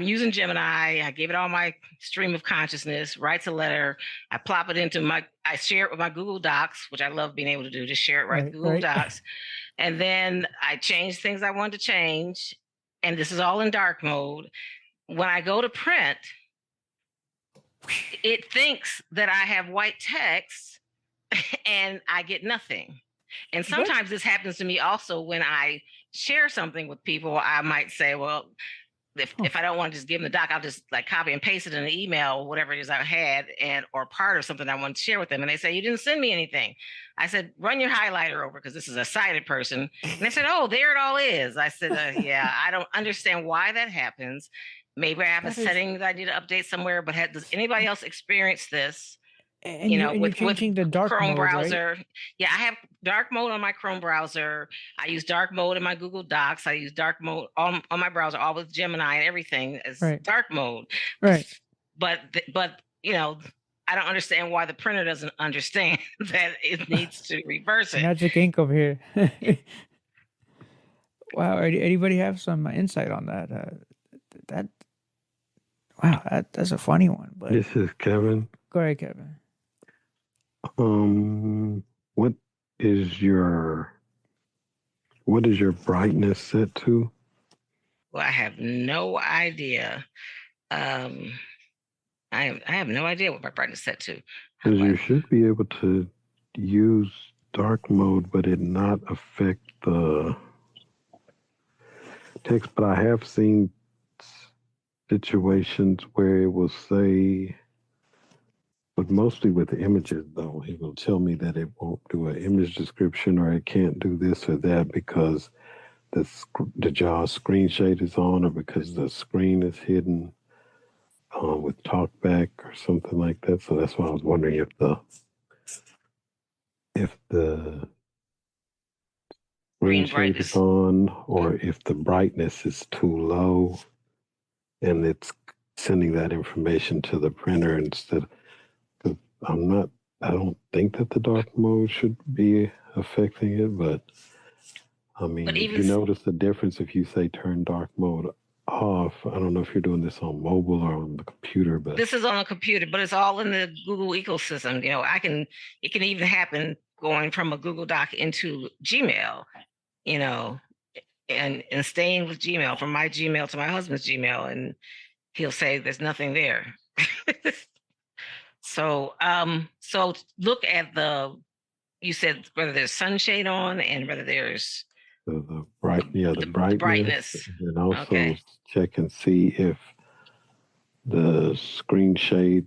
using Gemini. I gave it all my stream of consciousness, writes a letter. I plop it into I share it with my Google Docs, which I love being able to do, just share it right Google Docs. And then I change things I wanted to change. And this is all in dark mode. When I go to print, it thinks that I have white text and I get nothing. And sometimes this happens to me also when I share something with people. I might say, well, if I don't want to just give them the doc, I'll just like copy and paste it in an email, whatever it is I had, or part of something I want to share with them. And they say, you didn't send me anything. I said, run your highlighter over because this is a sighted person. And they said, oh, there it all is. I said, yeah, I don't understand why that happens. Maybe I have a setting that I need to update somewhere, but does anybody else experience this? And with the dark Chrome mode, browser. Right? Yeah, I have dark mode on my Chrome browser. I use dark mode in my Google Docs. I use dark mode on my browser, all with Gemini and everything is dark mode. Right. But I don't understand why the printer doesn't understand that it needs to reverse it. Magic ink over here. Wow. Anybody have some insight on that? That's a funny one. But this is Kevin. Go ahead, Kevin. What is your brightness set to? Well, I have no idea. I have no idea what my brightness is set to. Because you should be able to use dark mode, but it not affect the text. But I have seen situations where it will say, but mostly with the images, though, it will tell me that it won't do an image description or it can't do this or that because the JAWS screen shade is on or because the screen is hidden with TalkBack or something like that. So that's why I was wondering if the screen shade is on or if the brightness is too low and it's sending that information to the printer instead. I don't think that the dark mode should be affecting it, but I mean, if you notice the difference if you say turn dark mode off, I don't know if you're doing this on mobile or on the computer, but this is on the computer, but it's all in the Google ecosystem. It can even happen going from a Google Doc into Gmail, and staying with Gmail, from my Gmail to my husband's Gmail, and he'll say there's nothing there. So look at the you said whether there's sunshade on and whether there's the brightness, brightness. and also Okay. check and see if the screen shade.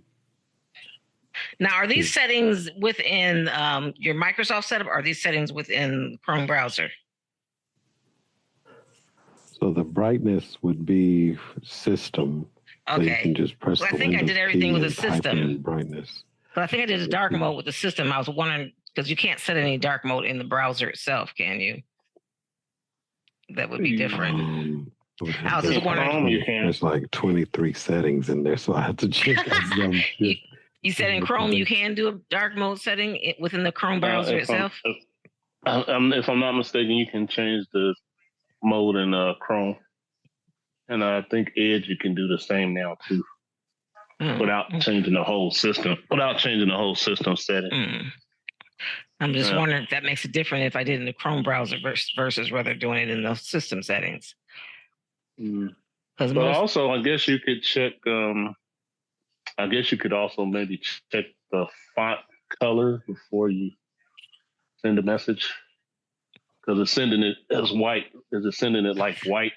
Now, are these settings within your Microsoft setup, or are these settings within Chrome browser? So the brightness would be system. Okay. So you can just press Well, I the think I Windows did everything key with the and type system. in brightness. But I think I did the dark mode with the system. I was wondering, because you can't set any dark mode in the browser itself, can you? That would be different. I was just wondering. There's like 23 settings in there, so I have to check out You said in Chrome you can do a dark mode setting within the Chrome browser itself? If I'm not mistaken, you can change the mode in Chrome. And I think Edge, you can do the same now too. Without changing the whole system. Setting. I'm just wondering if that makes it different if I did in the Chrome browser versus rather doing it in the system settings. But also, I guess you could check. I guess you could also maybe check the font color before you send a message, because it's sending it as white. Is it sending it like white?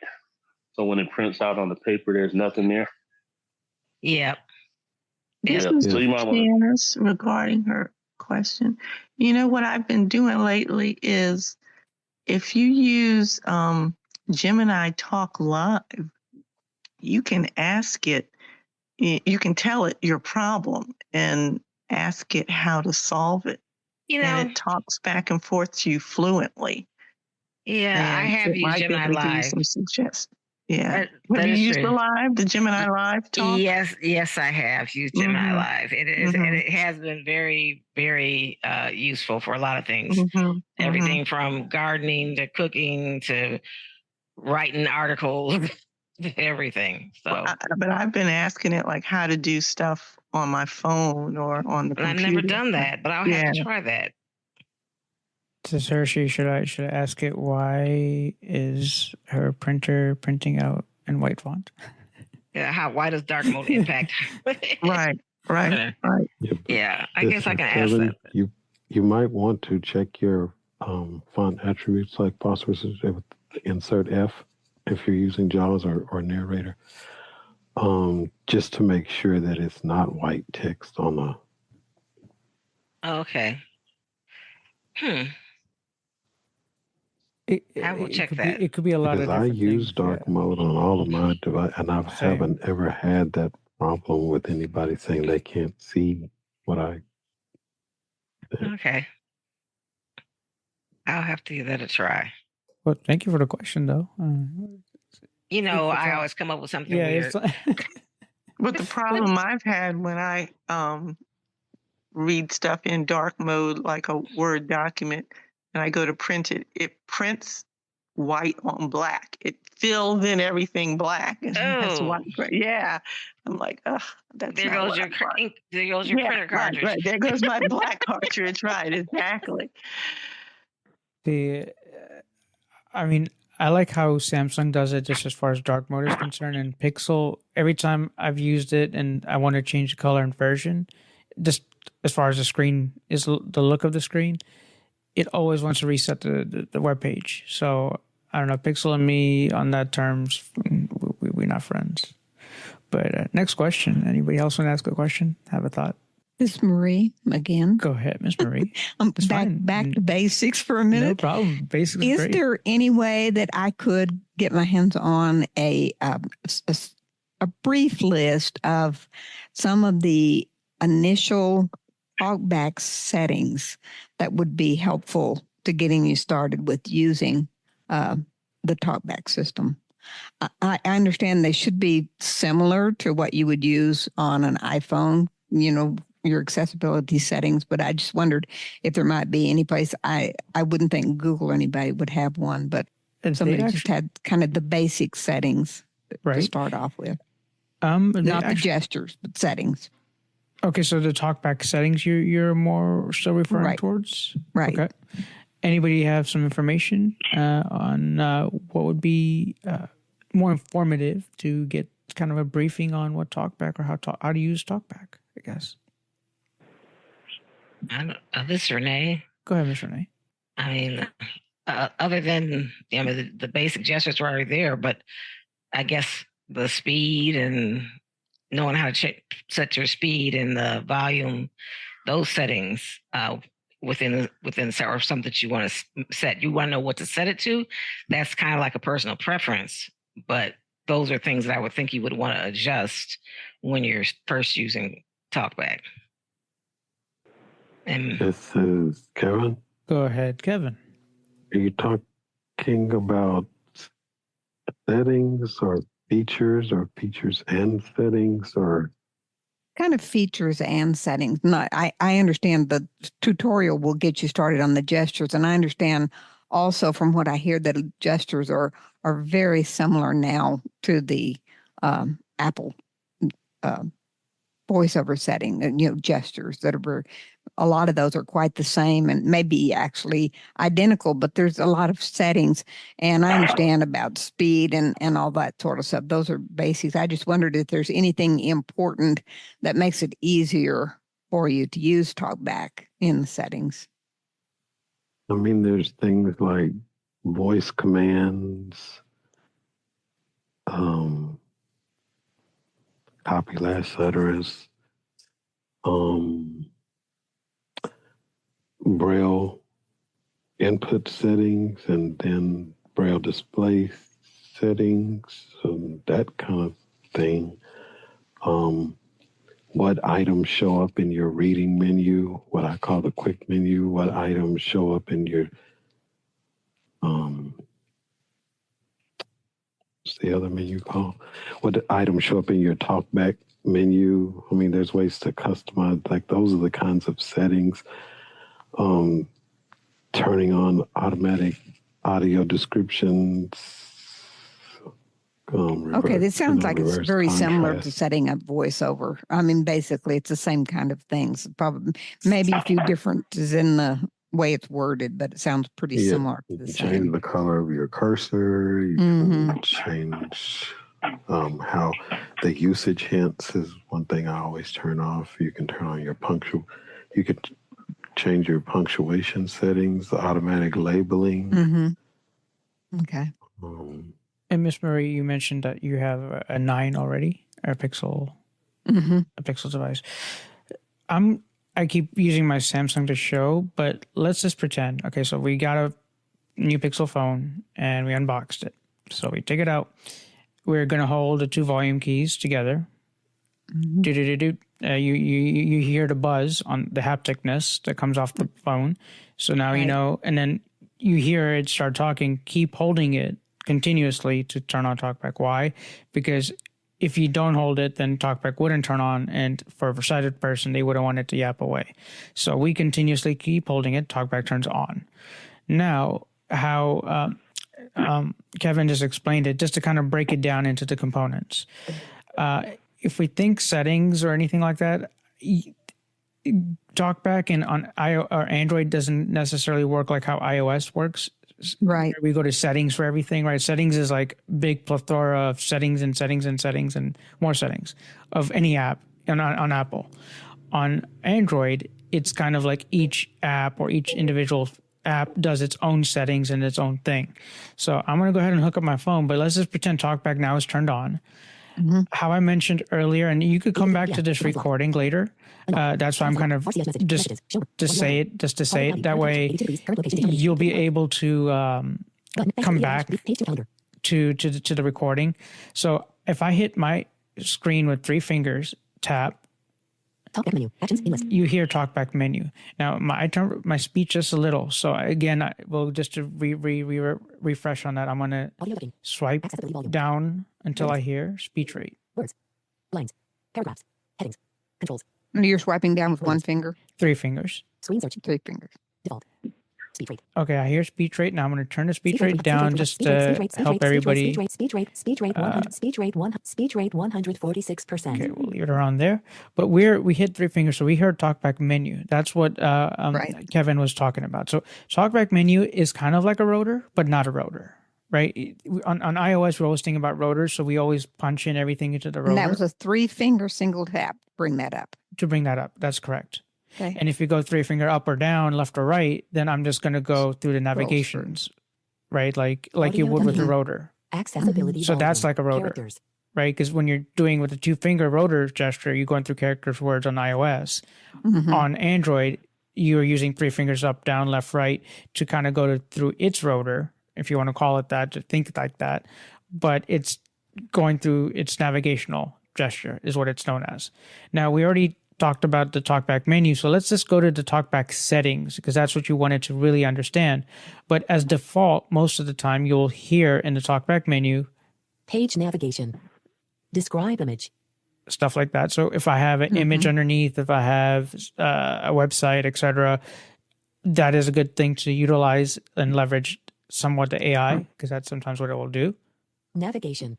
So when it prints out on the paper, there's nothing there. Yeah. This is Janice regarding her question. You know what I've been doing lately is if you use Gemini Talk Live, you can ask it, you can tell it your problem and ask it how to solve it. And it talks back and forth to you fluently. Yeah, I have used Gemini Live. Some suggestions. Yeah. That have you is used true. the Gemini Live talk? Yes, I have used Gemini Live. It is, and it has been very, very useful for a lot of things. Everything from gardening to cooking to writing articles, everything. So, but I've been asking it like how to do stuff on my phone or on the computer. I've never done that, but I'll have to try that. Says Hershey, should I ask it why is her printer printing out in white font? Yeah, why does dark mode impact? Right. Yeah, I guess I can ask that. You might want to check your font attributes like phosphorus, insert F if you're using JAWS or Narrator, just to make sure that it's not white text on the. Okay. I will check that. It could be a lot of different I use things, dark mode on all of my devices, and I haven't ever had that problem with anybody saying they can't see what I. Okay. I'll have to give that a try. Well, thank you for the question, though. I always come up with something weird. But the problem I've had when I read stuff in dark mode, like a Word document, and I go to print it, it prints white on black. It fills in everything black. And that's white. Yeah. I'm like, ugh, that's there goes your printer cartridge. Right. There goes my black cartridge. Right, exactly. I like how Samsung does it just as far as dark mode is concerned. And Pixel, every time I've used it and I want to change the color and version, just as far as the screen is the look of the screen, it always wants to reset the web page. So I don't know, Pixel and me on that terms, we're not friends. But next question. Anybody else want to ask a question? Have a thought? This is Marie again. Go ahead, Miss Marie. Back to basics for a minute. No problem. Basics. Is great. there any way that I could get my hands on a brief list of some of the initial talkback settings that would be helpful to getting you started with using the talkback system? I understand they should be similar to what you would use on an iPhone, your accessibility settings, but I just wondered if there might be any place. I wouldn't think Google or anybody would have one, but somebody just had kind of the basic settings to start off with. Not the gestures, but settings. Okay, so the talkback settings you're more still referring towards? Right. Okay. Anybody have some information on what would be more informative to get kind of a briefing on what talkback or how to use talkback, I guess? This is Renee. Go ahead, Miss Renee. I mean, other than the basic gestures were already there, but I guess the speed and knowing how to set your speed and the volume, those settings within or something that you want to set. You want to know what to set it to. That's kind of like a personal preference, but those are things that I would think you would want to adjust when you're first using TalkBack. And This is Kevin. Go ahead, Kevin. Are you talking about settings or features and settings or? Kind of features and settings. I understand the tutorial will get you started on the gestures. And I understand also from what I hear that gestures are very similar now to the Apple voiceover setting, gestures that are a lot of those are quite the same and maybe actually identical, but there's a lot of settings. And I understand about speed and all that sort of stuff. Those are basics. I just wondered if there's anything important that makes it easier for you to use TalkBack in the settings. I mean, there's things like voice commands, copy last utterance, Braille input settings, and then Braille display settings, so that kind of thing. What items show up in your reading menu, what I call the quick menu, what items show up in your, what's the other menu called? What items show up in your TalkBack menu? I mean, there's ways to customize, like those are the kinds of settings. Turning on automatic audio descriptions. Okay, this sounds like it's very similar to setting up voiceover. I mean, basically, it's the same kind of things. Probably, maybe a few differences in the way it's worded, but it sounds pretty similar to the same. Change the color of your cursor. You can change how the usage hints is one thing I always turn off. You can turn on your you could change your punctuation settings, the automatic labeling. Okay. And Miss Marie, you mentioned that you have a 9 already, or a Pixel device. I keep using my Samsung to show, but let's just pretend. Okay, so we got a new Pixel phone and we unboxed it. So we take it out. We're going to hold the 2 volume keys together. You hear the buzz on the hapticness that comes off the phone. So now you know, and then you hear it start talking. Keep holding it continuously to turn on TalkBack. Why? Because if you don't hold it, then TalkBack wouldn't turn on, and for a sighted person, they wouldn't want it to yap away. So we continuously keep holding it. TalkBack turns on. Now, how Kevin just explained it, just to kind of break it down into the components. If we think settings or anything like that, TalkBack on Android doesn't necessarily work like how iOS works. Right. We go to settings for everything, right? Settings is like big plethora of settings and settings and settings and more settings of any app on Apple. On Android, it's kind of like each app or each individual app does its own settings and its own thing. So I'm going to go ahead and hook up my phone, but let's just pretend TalkBack now is turned on. How I mentioned earlier, and you could come back to this recording later. That's why I'm kind of just to say it. That way, you'll be able to come back to the recording. So if I hit my screen with 3 fingers, tap. TalkBack menu. Actions. You hear TalkBack menu. Now, I turn my speech just a little. So again, just to refresh on that, I'm going to swipe down until I hear speech rate. Words, lines, paragraphs, headings, controls. And you're swiping down with 1 finger? 3 fingers. Screen search. 3 fingers. Default. Speech rate. Okay, I hear speech rate. Now I'm going to turn the speech rate down just to help everybody. Speech rate 146%. Okay, we'll leave it around there. But we hit 3 fingers, so we heard TalkBack menu. That's what Kevin was talking about. So TalkBack menu is kind of like a rotor, but not a rotor, right? On iOS, we're always thinking about rotors, so we always punch in everything into the rotor. And that was a 3 finger single tap. Bring that up. To bring that up, that's correct. Okay. And if you go three finger up or down, left or right, then I'm just going to go through the navigations, right? Like you would with a rotor. Accessibility. So that's like a rotor, Characters. right? Because when you're doing with the two finger rotor gesture, you're going through characters, words on iOS. On Android, you're using three fingers up, down, left, right to kind of go through its rotor, if you want to call it that, to think like that. But it's going through its navigational gesture is what it's known as. Now, we already talked about the TalkBack menu, so let's just go to the TalkBack settings because that's what you wanted to really understand. But as default, most of the time, you'll hear in the TalkBack menu page navigation, describe image, stuff like that. So if I have an image underneath, if I have a website, etc., that is a good thing to utilize and leverage somewhat the AI because that's sometimes what it will do. Navigation,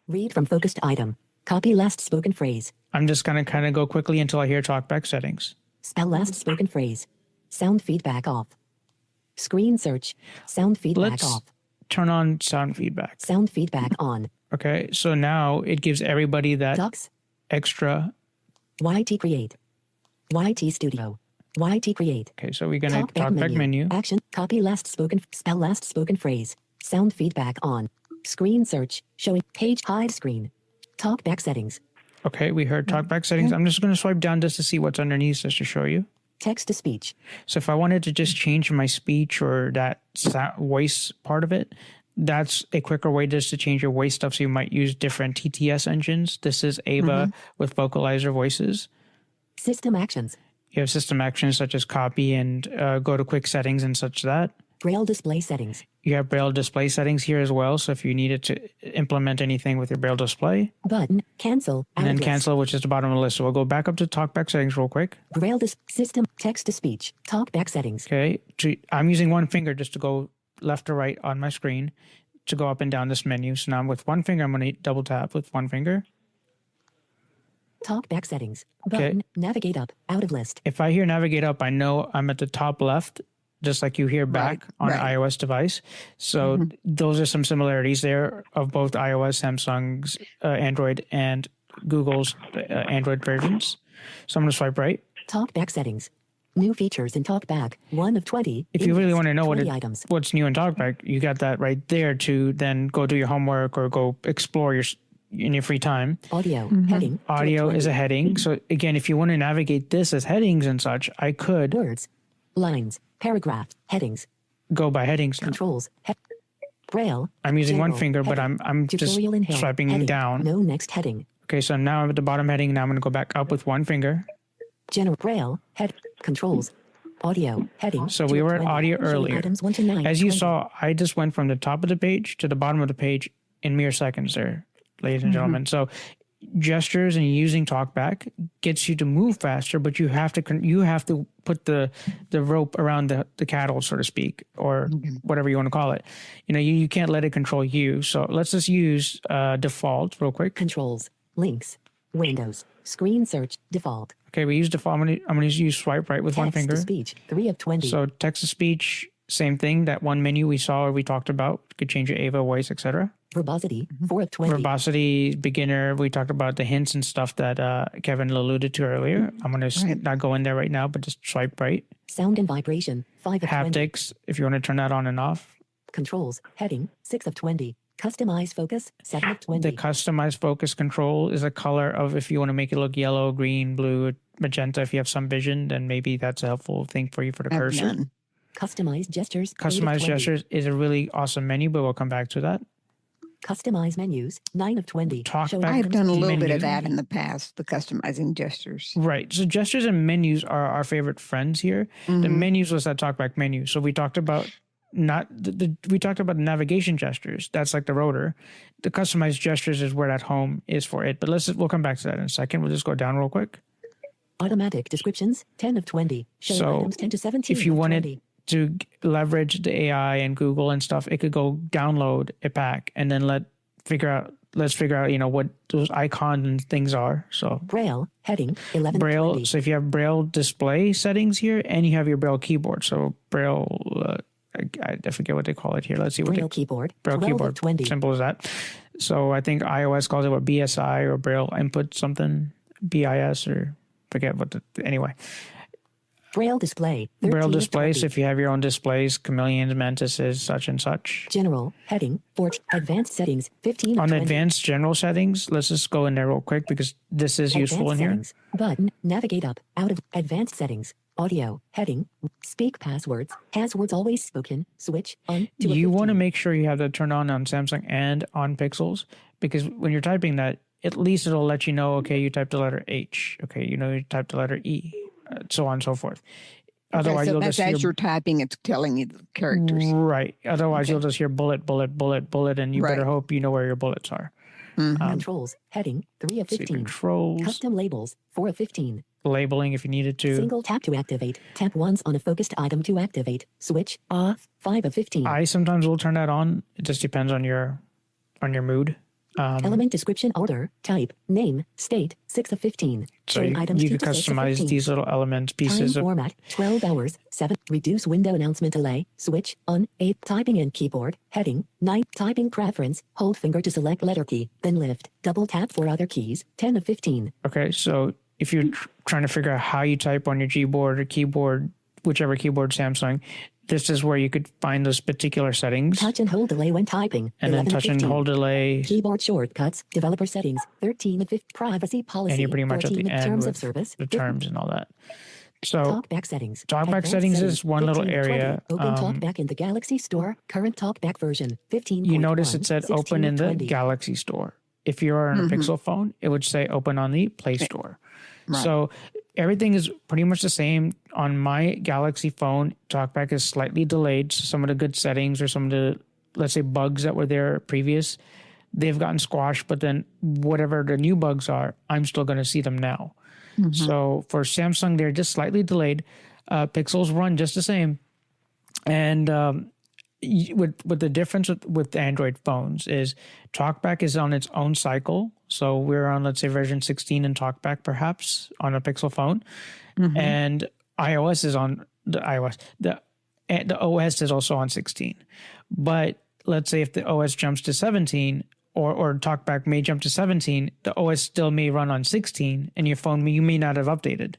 read from focused item, copy last spoken phrase. I'm just going to kind of go quickly until I hear TalkBack settings. Spell last spoken phrase. Sound feedback off. Screen search. Sound feedback Let's off. Turn on sound feedback. Sound feedback on. Okay, so now it gives everybody that Ducks. Extra. YT create. YT studio. YT create. Okay, so we're going to TalkBack menu. Action. Copy last spoken. Spell last spoken phrase. Sound feedback on. Screen search. Showing page hide screen. TalkBack settings. Okay, we heard TalkBack settings. I'm just going to swipe down just to see what's underneath just to show you. Text to speech. So if I wanted to just change my speech or that voice part of it, that's a quicker way just to change your voice stuff. So you might use different TTS engines. This is Ava with vocalizer voices. System actions. You have system actions such as copy and go to quick settings and such that. Braille display settings. You have Braille display settings here as well. So if you needed to implement anything with your Braille display. Button, cancel. And then cancel, which is the bottom of the list. So we'll go back up to TalkBack settings real quick. Braille system, text to speech, TalkBack settings. Okay. I'm using one finger just to go left or right on my screen to go up and down this menu. So now with one finger, I'm going to double tap with one finger. TalkBack settings. Button, navigate up, out of list. If I hear navigate up, I know I'm at the top left, just like you hear back on an iOS device. So those are some similarities there of both iOS, Samsung's Android, and Google's Android versions. So I'm going to swipe right. TalkBack settings. New features in TalkBack. 1 of 20. If you really want to know items. What's new in TalkBack, you got that right there to then go do your homework or go explore in your free time. Audio, heading. Audio is a heading. So again, if you want to navigate this as headings and such, I could. Words, lines, paragraphs, headings. Go by headings now. Controls. Braille. I'm using one finger, but I'm just swiping down. No next heading. Okay, so now I'm at the bottom heading. Now I'm going to go back up with one finger. General Braille, head, controls, audio, heading. So we were at audio earlier. Items 1 to 9, As you saw, I just went from the top of the page to the bottom of the page in mere seconds there, ladies and gentlemen. So gestures and using TalkBack gets you to move faster, but you have to put the rope around the cattle, so to speak, or whatever you want to call it. You can't let it control you. So let's just use default real quick. Controls, links, windows, screen search, default. Okay, we use default. I'm going to use swipe right with one finger. Text to speech, 3 of 20. So text to speech, same thing. That one menu we saw or we talked about. You could change your Ava voice, etc. Verbosity, 4 of 20. Verbosity, beginner. We talked about the hints and stuff that Kevin alluded to earlier. I'm going to not go in there right now, but just swipe right. Sound and vibration, 5 of 20. Haptics, if you want to turn that on and off. Controls, heading, 6 of 20. Customize focus, 7 of 20. The customized focus control is a color of if you want to make it look yellow, green, blue, magenta. If you have some vision, then maybe that's a helpful thing for you for the cursor. None. Customize gestures. Customized gestures is a really awesome menu, but we'll come back to that. Customize menus, 9 of 20. I've done a little bit of that in the past, the customizing gestures. Right. So gestures and menus are our favorite friends here. The menus was that TalkBack menu. So we talked about we talked about the navigation gestures. That's like the rotor. The customized gestures is where that home is for it. But we'll come back to that in a second. We'll just go down real quick. Automatic descriptions, 10 of 20. Show items 10 to 17. If you wanted to leverage the AI and Google and stuff, it could go download a pack and then let's figure out what those icons and things are. So Braille heading 11 Braille. 20. So if you have Braille display settings here and you have your Braille keyboard, so Braille. I forget what they call it here. Let's see what Braille keyboard. Braille keyboard. 20. Simple as that. So I think iOS calls it BSI or Braille input something, BIS or forget what. Anyway, Braille display. Braille 13 of displays, 20. if you have your own displays, chameleons, mantises, such and such. General, heading, advanced settings, 15 of On 20. advanced general settings, let's just go in there real quick because this is useful in Advanced here. settings. Button, navigate up, out of advanced settings. Audio, heading, speak passwords, passwords always spoken, switch on to You want to make sure you have that turned on Samsung and on Pixels, because when you're typing that, at least it'll let you know, okay, you typed the letter H, okay, you know, you typed the letter E, so on and so forth. Otherwise, so you'll that's just as hear, you're typing, it's telling you the characters. right. Otherwise, you'll just hear bullet, bullet, bullet, bullet, and you better hope you know where your bullets are. Controls, heading, 3 of 15. Controls. Custom labels, 4 of 15. Labeling if you needed to. Single tap to activate. Tap once on a focused item to activate. Switch off, 5 of 15. I sometimes will turn that on. It just depends on your mood. Element description order, type, name, state, 6 of 15. So you can customize these little elements, pieces Time of format, 12 hours, 7. Reduce window announcement delay, switch, on, 8. Typing in keyboard, heading, 9. Typing preference, hold finger to select letter key, then lift, double tap for other keys, 10 of 15. Okay, so if you're trying to figure out how you type on your Gboard or keyboard, whichever keyboard Samsung, this is where you could find those particular settings. Touch and hold delay when typing. And then touch and hold delay. Keyboard shortcuts, developer settings, 13 of 15. Privacy policy. And you're pretty much at the end terms with of service. the terms and all that. So Talkback settings. Talkback Advanced settings is one 15 little of 20. area. Open Talkback in the Galaxy Store. Current Talkback version. 15. You notice it said open in the Galaxy Store. If you are on a Pixel phone, it would say open on the Play Store. Right. So everything is pretty much the same. On my Galaxy phone, TalkBack is slightly delayed. So some of the good settings or some of the, let's say, bugs that were there previous, they've gotten squashed. But then whatever the new bugs are, I'm still going to see them now. So for Samsung, they're just slightly delayed. Pixels run just the same. And with the difference with Android phones is TalkBack is on its own cycle. So we're on, let's say, version 16 in TalkBack, perhaps on a Pixel phone, and iOS is on the iOS. The OS is also on 16. But let's say if the OS jumps to 17, or TalkBack may jump to 17, the OS still may run on 16, and your phone you may not have updated.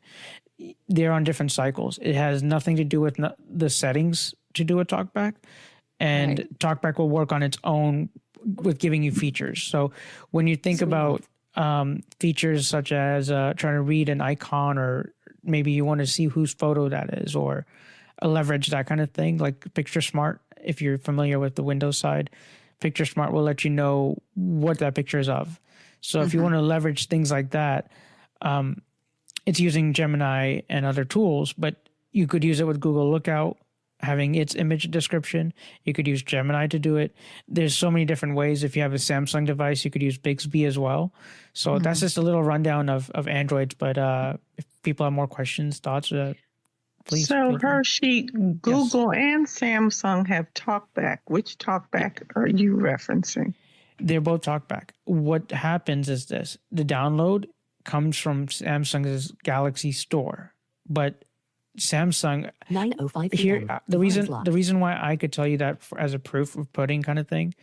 They're on different cycles. It has nothing to do with the settings to do with TalkBack, and TalkBack will work on its own with giving you features. So when you think about features such as trying to read an icon, or maybe you want to see whose photo that is, or leverage that kind of thing, like Picture Smart, if you're familiar with the Windows side, Picture Smart will let you know what that picture is of. So if you want to leverage things like that, it's using Gemini and other tools, but you could use it with Google Lookout, having its image description. You could use Gemini to do it. There's so many different ways. If you have a Samsung device, you could use Bixby as well. So that's just a little rundown of Androids. But if people have more questions, thoughts, please. So Harshid, Google and Samsung have TalkBack. Which TalkBack are you referencing? They're both TalkBack. What happens is this: the download comes from Samsung's Galaxy Store, but Samsung 9:05 here the reason why I could tell you that as a proof of pudding kind of thing,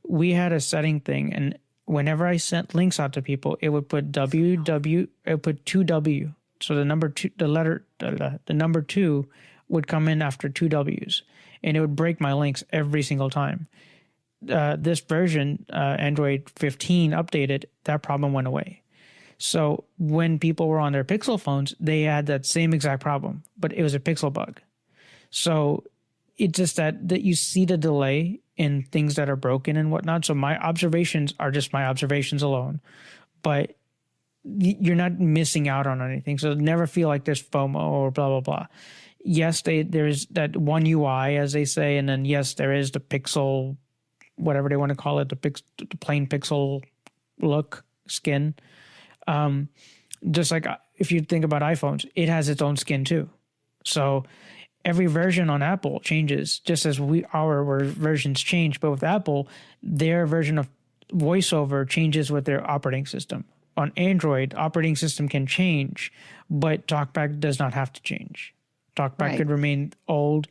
we had a setting thing, and whenever I sent links out to people, it would put it would put 2W. So the number 2, the number 2 would come in after 2 W's, and it would break my links every single time. This version, Android 15 updated, that problem went away. So when people were on their Pixel phones, they had that same exact problem, but it was a Pixel bug. So it's just that you see the delay in things that are broken and whatnot. So my observations are just my observations alone, but you're not missing out on anything. So never feel like there's FOMO or blah, blah, blah. Yes, there's that one UI, as they say, and then yes, there is the Pixel, whatever they want to call it, the plain Pixel look, skin. Just like if you think about iPhones, it has its own skin too. So every version on Apple changes, just as our versions change. But with Apple, their version of VoiceOver changes with their operating system. On Android, operating system can change, but TalkBack does not have to change. TalkBack could remain old,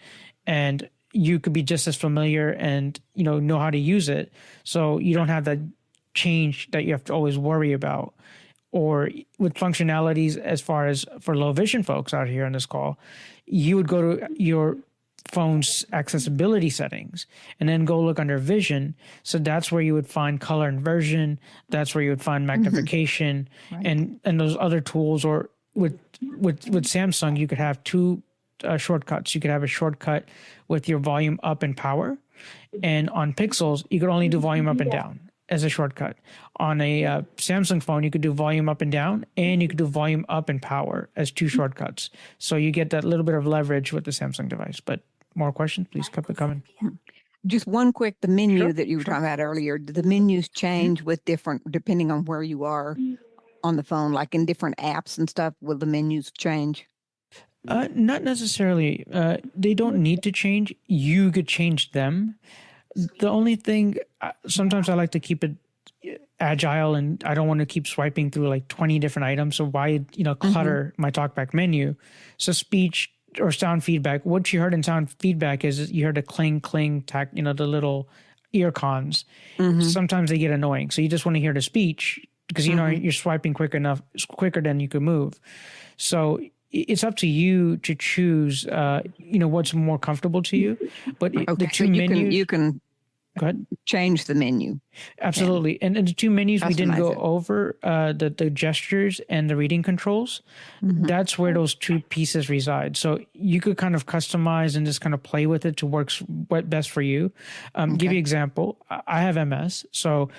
and you could be just as familiar and know how to use it. So you don't have that change that you have to always worry about. or with functionalities as far as for low vision folks out here on this call, you would go to your phone's accessibility settings and then go look under vision. So that's where you would find color inversion. That's where you would find magnification and those other tools. Or with Samsung, you could have two shortcuts. You could have a shortcut with your volume up and power. And on Pixels, you could only do volume up and down as a shortcut. On a Samsung phone, you could do volume up and down, and you could do volume up and power as two shortcuts. So you get that little bit of leverage with the Samsung device. But more questions, please keep it coming. Just one quick, the menu that you were talking about earlier, do the menus change with different, depending on where you are on the phone, like in different apps and stuff, will the menus change? Not necessarily. They don't need to change. You could change them. The only thing, sometimes I like to keep it agile, and I don't want to keep swiping through like 20 different items. So why, clutter my TalkBack menu? So speech or sound feedback, what you heard in sound feedback is you heard a cling, tack, the little ear cons. Sometimes they get annoying. So you just want to hear the speech because, you're swiping quicker than you could move. So it's up to you to choose, what's more comfortable to you. But the two menus, you can go ahead. Change the menu. Absolutely. And the two menus we didn't go over, the gestures and the reading controls. That's where those two pieces reside. So you could kind of customize and just kind of play with it to work what best for you. Give you an example. I have MS. So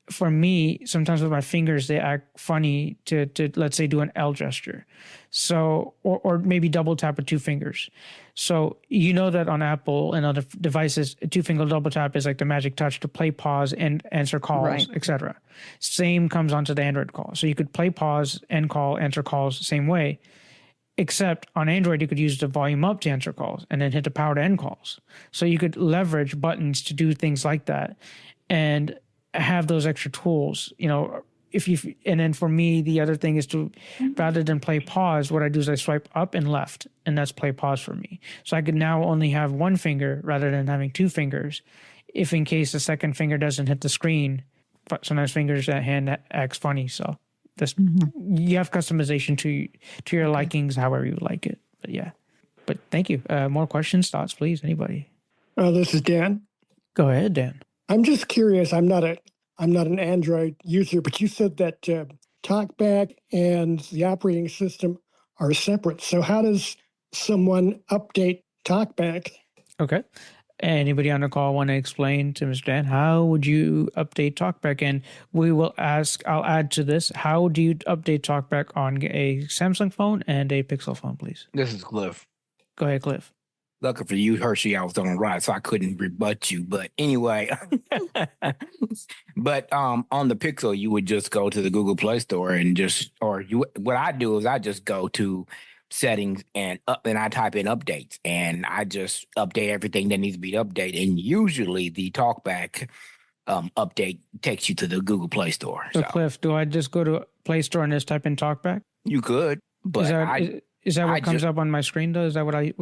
for me, sometimes with my fingers, they act funny to let's say do an L gesture. So, or maybe double tap with two fingers. So that on Apple and other devices, a two-finger double tap is like the magic touch to play, pause, and answer calls, etc. Same comes onto the Android call. So you could play, pause, end call, answer calls, same way. Except on Android, you could use the volume up to answer calls and then hit the power to end calls. So you could leverage buttons to do things like that and have those extra tools, and then for me, the other thing is to, rather than play pause, what I do is I swipe up and left, and that's play pause for me. So I could now only have one finger rather than having two fingers. If in case the second finger doesn't hit the screen, sometimes fingers that hand acts funny. So this, you have customization to your likings, however you like it. But yeah, but thank you. More questions, thoughts, please, anybody? This is Dan. Go ahead, Dan. I'm just curious. I'm not an Android user, but you said that TalkBack and the operating system are separate. So how does someone update TalkBack? Okay. Anybody on the call want to explain to Mr. Dan, how would you update TalkBack? And I'll add to this, how do you update TalkBack on a Samsung phone and a Pixel phone, please? This is Cliff. Go ahead, Cliff. Lucky for you, Hershey, I was on the right, so I couldn't rebut you. But anyway, but on the Pixel, you would just go to the Google Play Store and what I do is I just go to settings and I type in updates and I just update everything that needs to be updated. And usually the TalkBack update takes you to the Google Play Store. So Cliff, do I just go to Play Store and just type in TalkBack? You could, but is that what comes up on my screen though? Is that what I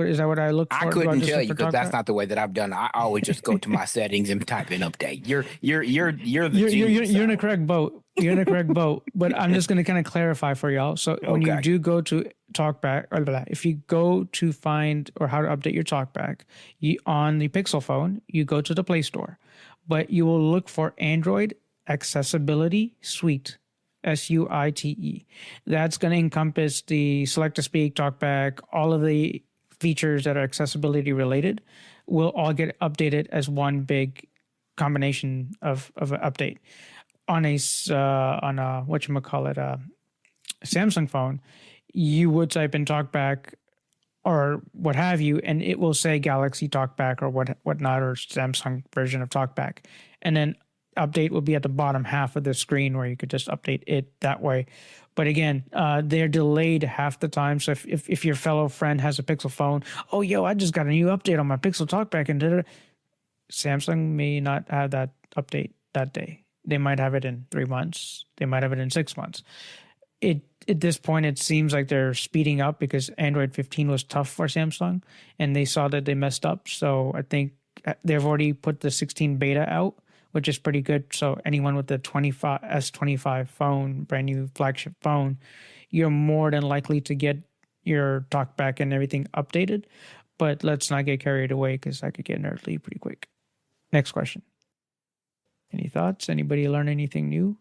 look for? I couldn't tell you because that's not the way that I've done it. I always just go to my settings and type in update. You're in the correct boat. You're in the correct boat. But I'm just going to kind of clarify for y'all. So when you do go to TalkBack, if you go to find or how to update your TalkBack, on the Pixel phone, you go to the Play Store, but you will look for Android Accessibility Suite. SUITE. That's going to encompass the select to speak, TalkBack, all of the features that are accessibility related will all get updated as one big combination of an update. On a Samsung phone, you would type in TalkBack or what have you, and it will say Galaxy TalkBack or whatnot, or Samsung version of TalkBack, and then update will be at the bottom half of the screen where you could just update it that way. But again, they're delayed half the time. So if your fellow friend has a Pixel phone, I just got a new update on my Pixel TalkBack, and Samsung may not have that update that day. They might have it in 3 months. They might have it in 6 months. At this point, it seems like they're speeding up because Android 15 was tough for Samsung, and they saw that they messed up. So I think they've already put the 16 beta out, which is pretty good. So anyone with the S25 phone, brand new flagship phone, you're more than likely to get your talkback and everything updated. But let's not get carried away because I could get nerdly pretty quick. Next question. Any thoughts? Anybody learn anything new?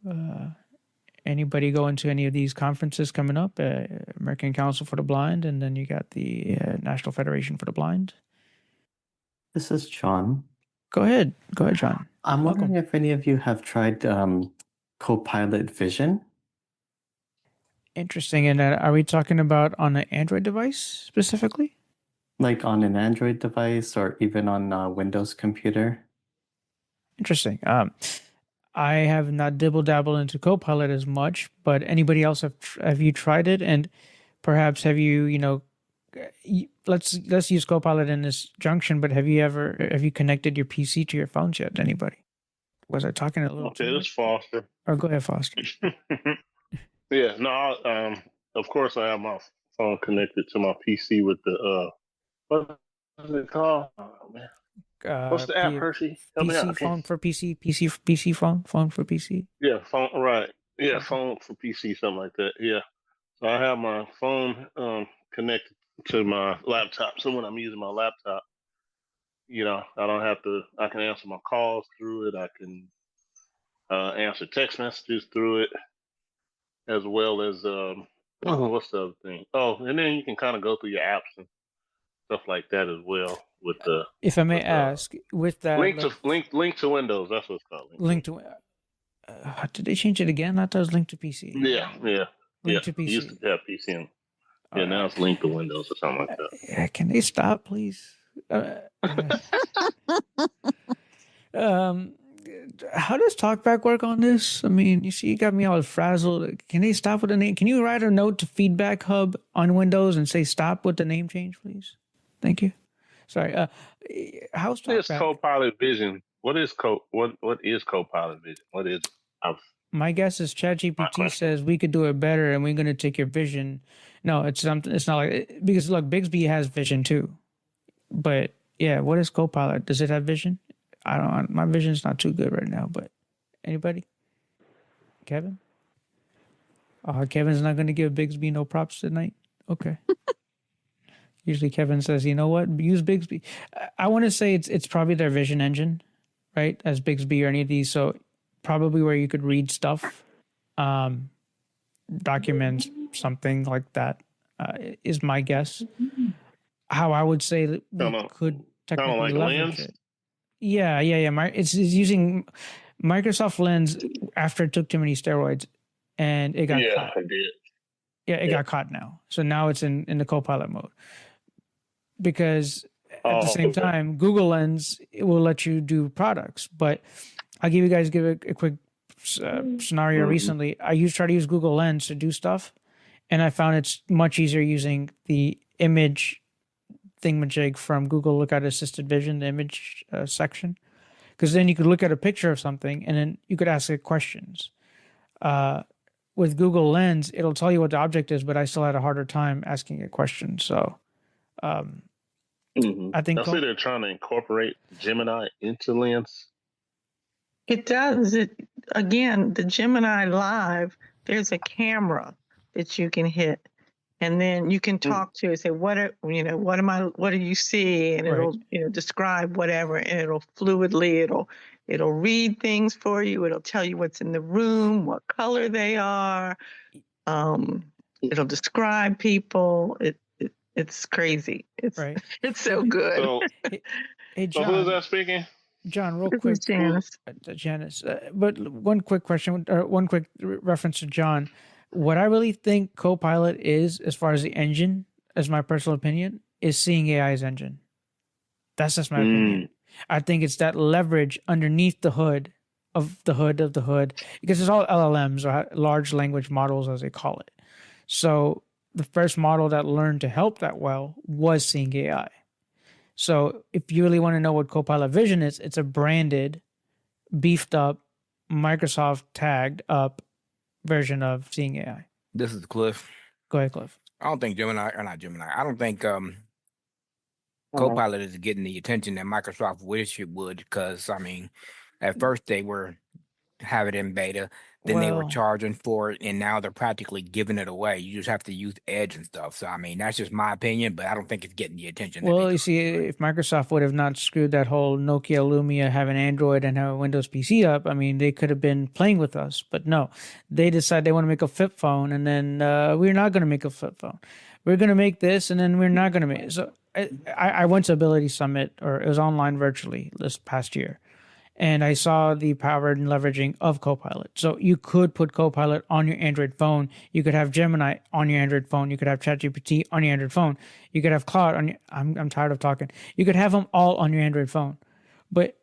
Anybody go into any of these conferences coming up? American Council for the Blind, and then you got the National Federation for the Blind. This is John. Go ahead, John. I'm wondering if any of you have tried Copilot Vision. Interesting. And are we talking about on an Android device specifically? Like on an Android device or even on a Windows computer? Interesting. I have not dibble-dabbled into Copilot as much, but anybody else have you tried it? And perhaps have you, let's use Copilot in this junction, but have you connected your PC to your phones yet? Anybody? Was I talking a little too much? It's Foster. Or go ahead, Foster. Yeah, no, of course I have my phone connected to my PC with the, what is it called? Oh, man. What's the app, Hershey? Help me out. PC phone for PC phone for PC. Yeah, phone, right. Yeah, phone for PC, something like that. Yeah. So I have my phone connected to my laptop. So when I'm using my laptop, I don't have to, I can answer my calls through it. I can answer text messages through it, as well as, what's the other thing? Oh, and then you can kind of go through your apps and stuff like that as well with the. If I may ask, with that link to Windows, that's what it's called. Link to. Did they change it again? I thought it was linked to PC. Yeah. Link to PC. It used to have PC in. Yeah, now it's linked to Windows or something like that. Yeah, can they stop, please? How does TalkBack work on this? I mean, you got me all frazzled. Can they stop with the name? Can you write a note to Feedback Hub on Windows and say stop with the name change, please? Thank you. Sorry. How's TalkBack? It's Copilot Vision. What is Copilot Vision? What is? My guess is ChatGPT says we could do it better, and we're going to take your vision. No, it's something. It's not like, because look, Bixby has vision too. But yeah, what is Copilot? Does it have vision? I don't. My vision's not too good right now. But anybody? Kevin? Kevin's not going to give Bixby no props tonight. Okay. Usually Kevin says, you know what? Use Bixby. I want to say it's probably their vision engine, right? As Bixby or any of these. So probably where you could read stuff, documents, something like that, is my guess. How I would say that we could technically like leverage Lens? it. Yeah. It's using Microsoft Lens after it took too many steroids, and it got caught. I did. Yeah, it got caught now. So now it's in the Copilot mode. Because at the same time, Google Lens, it will let you do products. But I'll give a quick scenario. Recently, I tried to use Google Lens to do stuff, and I found it's much easier using the image thingamajig from Google Lookout Assisted Vision, the image section. Because then you could look at a picture of something, and then you could ask it questions. With Google Lens, it'll tell you what the object is, but I still had a harder time asking it questions. So I think I see they're trying to incorporate Gemini into Lens. It does. Again, the Gemini Live, there's a camera that you can hit, and then you can talk to it, say, what do you see? And it'll, describe whatever, and it'll fluidly, it'll read things for you. It'll tell you what's in the room, what color they are. It'll describe people. It's crazy. It's so good. So, hey, John, so who is that speaking? John, real quick, Janice. But one quick question, or one quick reference to John. What I really think Copilot is, as far as the engine, as my personal opinion, is Seeing AI's engine. That's just my opinion. I think it's that leverage underneath the hood of the hood, because it's all LLMs, or large language models, as they call it. So the first model that learned to help that well was Seeing AI. So if you really want to know what Copilot Vision is, it's a branded, beefed up, Microsoft tagged up version of Seeing AI. This is Cliff. Go ahead, Cliff. I don't think I don't think Copilot is getting the attention that Microsoft wish it would, because At first, they were have it in beta, then they were Well, charging for it, and now they're practically giving it away. You just have to use Edge and stuff. So I mean, that's just my opinion, but I don't think it's getting the attention that well, it you could. see, if Microsoft would have not screwed that whole Nokia Lumia having Android and have a Windows PC up, I mean, they could have been playing with us. But no, they decide they want to make a flip phone, and then we're not going to make a flip phone. We're going to make this, and then we're not going to make it. So I went to Ability Summit, or it was online virtually this past year, and I saw the power and leveraging of Copilot. So you could put Copilot on your Android phone. You could have Gemini on your Android phone. You could have ChatGPT on your Android phone. You could have Claude on your. I'm tired of talking. You could have them all on your Android phone. But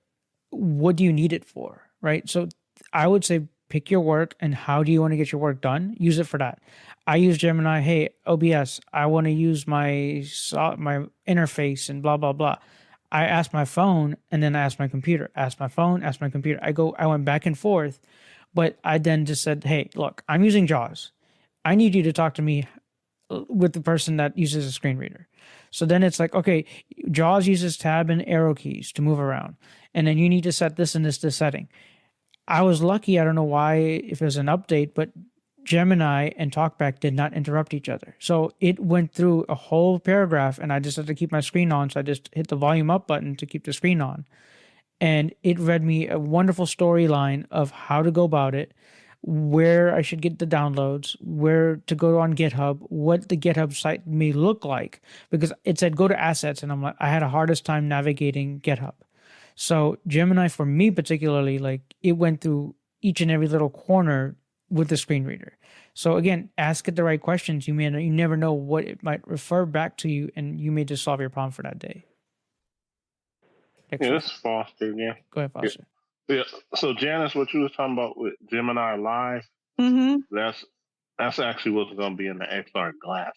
what do you need it for, right? So I would say pick your work and how do you want to get your work done? Use it for that. I use Gemini. Hey, OBS, I want to use my interface and blah blah blah. I asked my phone and then I asked my computer. Asked my phone, asked my computer. I went back and forth, but I then just said, "Hey, look, I'm using JAWS. I need you to talk to me with the person that uses a screen reader." So then it's like, okay, JAWS uses tab and arrow keys to move around, and then you need to set this and this setting. I was lucky. I don't know why, if it was an update, but Gemini and TalkBack did not interrupt each other. So it went through a whole paragraph and I just had to keep my screen on. So I just hit the volume up button to keep the screen on. And it read me a wonderful storyline of how to go about it, where I should get the downloads, where to go on GitHub, what the GitHub site may look like, because it said go to assets. And I'm like, I had a hardest time navigating GitHub. So Gemini, for me particularly, like it went through each and every little corner with the screen reader. So again, ask it the right questions. You never know what it might refer back to you, and you may just solve your problem for that day. Yeah, this is Foster again. Go ahead, Foster. Yeah. So Janice, what you was talking about with Gemini Live, that's actually what's going to be in the XR glasses.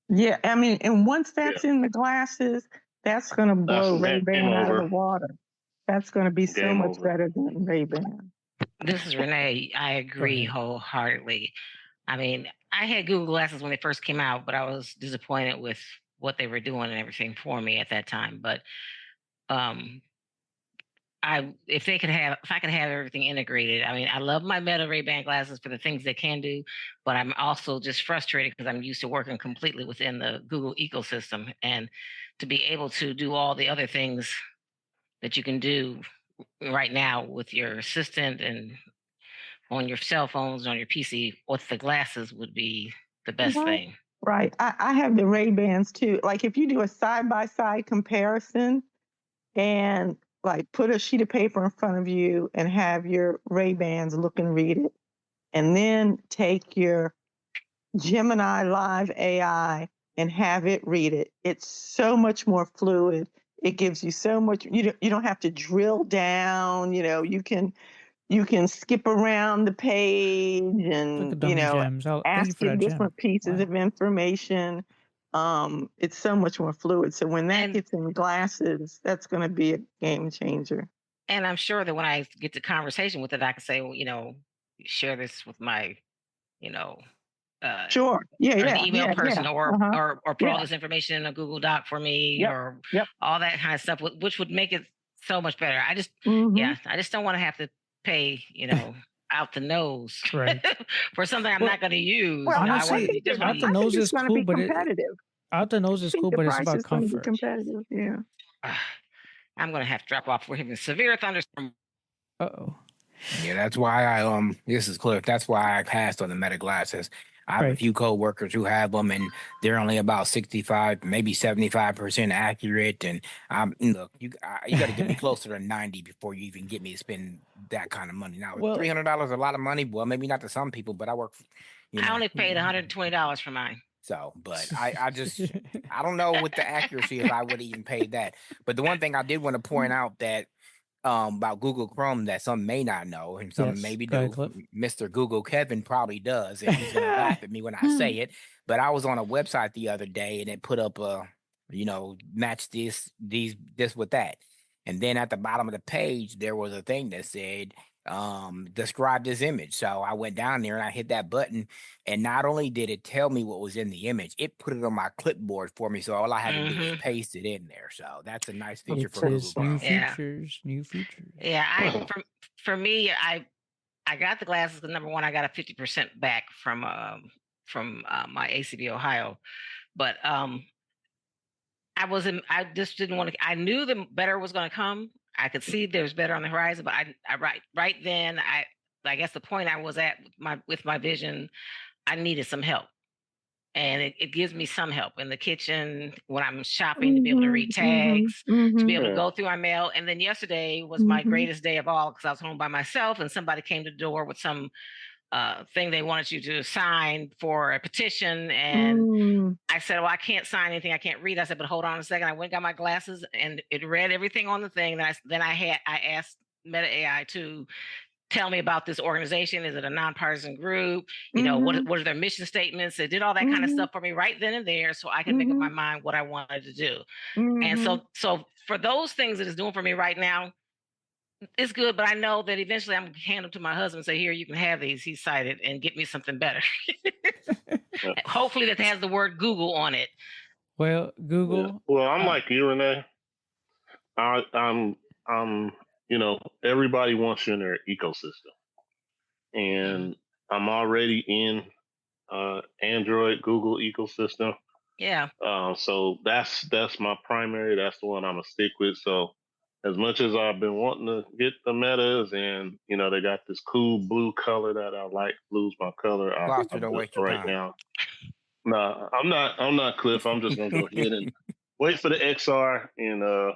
Yeah, I mean, and once that's in the glasses, that's going to blow Ray-Ban out of the water. That's going to be so much better than Ray-Ban. This is Renee. I agree wholeheartedly. I mean, I had Google Glasses when they first came out, but I was disappointed with what they were doing and everything for me at that time. But if I could have everything integrated, I mean, I love my Meta Ray-Ban glasses for the things they can do, but I'm also just frustrated because I'm used to working completely within the Google ecosystem, and to be able to do all the other things that you can do right now with your assistant and on your cell phones, on your PC, with the glasses would be the best thing. Right. I have the Ray-Bans too. Like if you do a side-by-side comparison and like put a sheet of paper in front of you and have your Ray-Bans look and read it, and then take your Gemini Live AI and have it read it. It's so much more fluid. It gives you so much, you don't have to drill down, you can skip around the page and, ask it different pieces of information. It's so much more fluid. So when that gets in glasses, that's going to be a game changer. And I'm sure that when I get to conversation with it, I can say, well, share this with my, sure. An email person, or put all this information in a Google Doc for me, or all that kind of stuff, which would make it so much better. I just, I just don't want to have to pay, out the nose for something I'm not going to use. Well, honestly, out the nose is cool, but out the nose is cool, but it's about comfort. Competitive, yeah. I'm going to have to drop off. We're having severe thunderstorm. Yeah, that's why this is Cliff. That's why I passed on the Meta glasses. I have a few coworkers who have them, and they're only about 65, maybe 75% accurate. And look, you got to get me closer to 90 before you even get me to spend that kind of money. Now, $300 is a lot of money. Well, maybe not to some people, but I work. I only paid $120 for mine. So, but I just I don't know with the accuracy if I would even pay that. But the one thing I did want to point out that about Google Chrome that some may not know and some maybe do. Mr. Google Kevin probably does, and he's gonna laugh at me when I say it. But I was on a website the other day and it put up match this with that. And then at the bottom of the page there was a thing that said describe this image. So I went down there and I hit that button, and not only did it tell me what was in the image, it put it on my clipboard for me. So all I had to do was paste it in there. So that's a nice feature It for Google says new Chrome. features, new features. Yeah, for me, I got the glasses because number one, I got a 50% back from my ACB Ohio, but I just didn't want to. I knew the better was going to come. I could see there's better on the horizon, but right then, I guess the point I was at with my vision, I needed some help. And it gives me some help in the kitchen when I'm shopping to be able to read tags, to be able to go through my mail. And then yesterday was my greatest day of all because I was home by myself and somebody came to the door with some thing they wanted you to sign for a petition. And I said, well, I can't sign anything. I can't read. I said, but hold on a second. I went and got my glasses and it read everything on the thing. Then I asked Meta AI to tell me about this organization. Is it a nonpartisan group? You know, what are their mission statements? They did all that kind of stuff for me right then and there so I can make up my mind what I wanted to do. And so for those things that it's doing for me right now, it's good, but I know that eventually I'm going to hand them to my husband and say, here, you can have these. He's cited and get me something better. Hopefully that has the word Google on it. Well, Google. Yeah. Well, I'm like you, Renee. I'm you know, everybody wants you in their ecosystem. And I'm already in Android, Google ecosystem. Yeah. So that's my primary. That's the one I'm gonna stick with. So as much as I've been wanting to get the Metas, and you know they got this cool blue color that I like. Blue's my color. Don't waste your right time. now. No, I'm not Cliff. I'm just gonna go ahead and wait for the XR and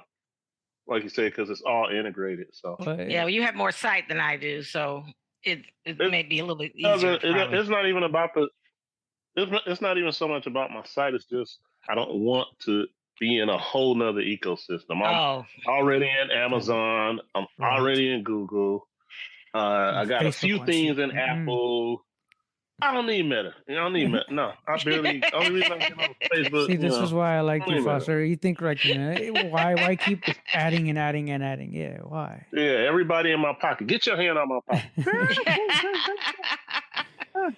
like you say, because it's all integrated. So yeah, well, you have more sight than I do, so it may be a little bit easier. It's not even about it's not even so much about my site. It's just I don't want to be in a whole nother ecosystem. I'm already in Amazon. I'm already in Google. I got a few things in Apple. I don't need Meta. I don't need Meta. No, I barely. Only reason I get on Facebook. See, this is why I like you, Foster. You think like, why keep adding and adding and adding? Yeah, why? Yeah, everybody in my pocket. Get your hand on my pocket.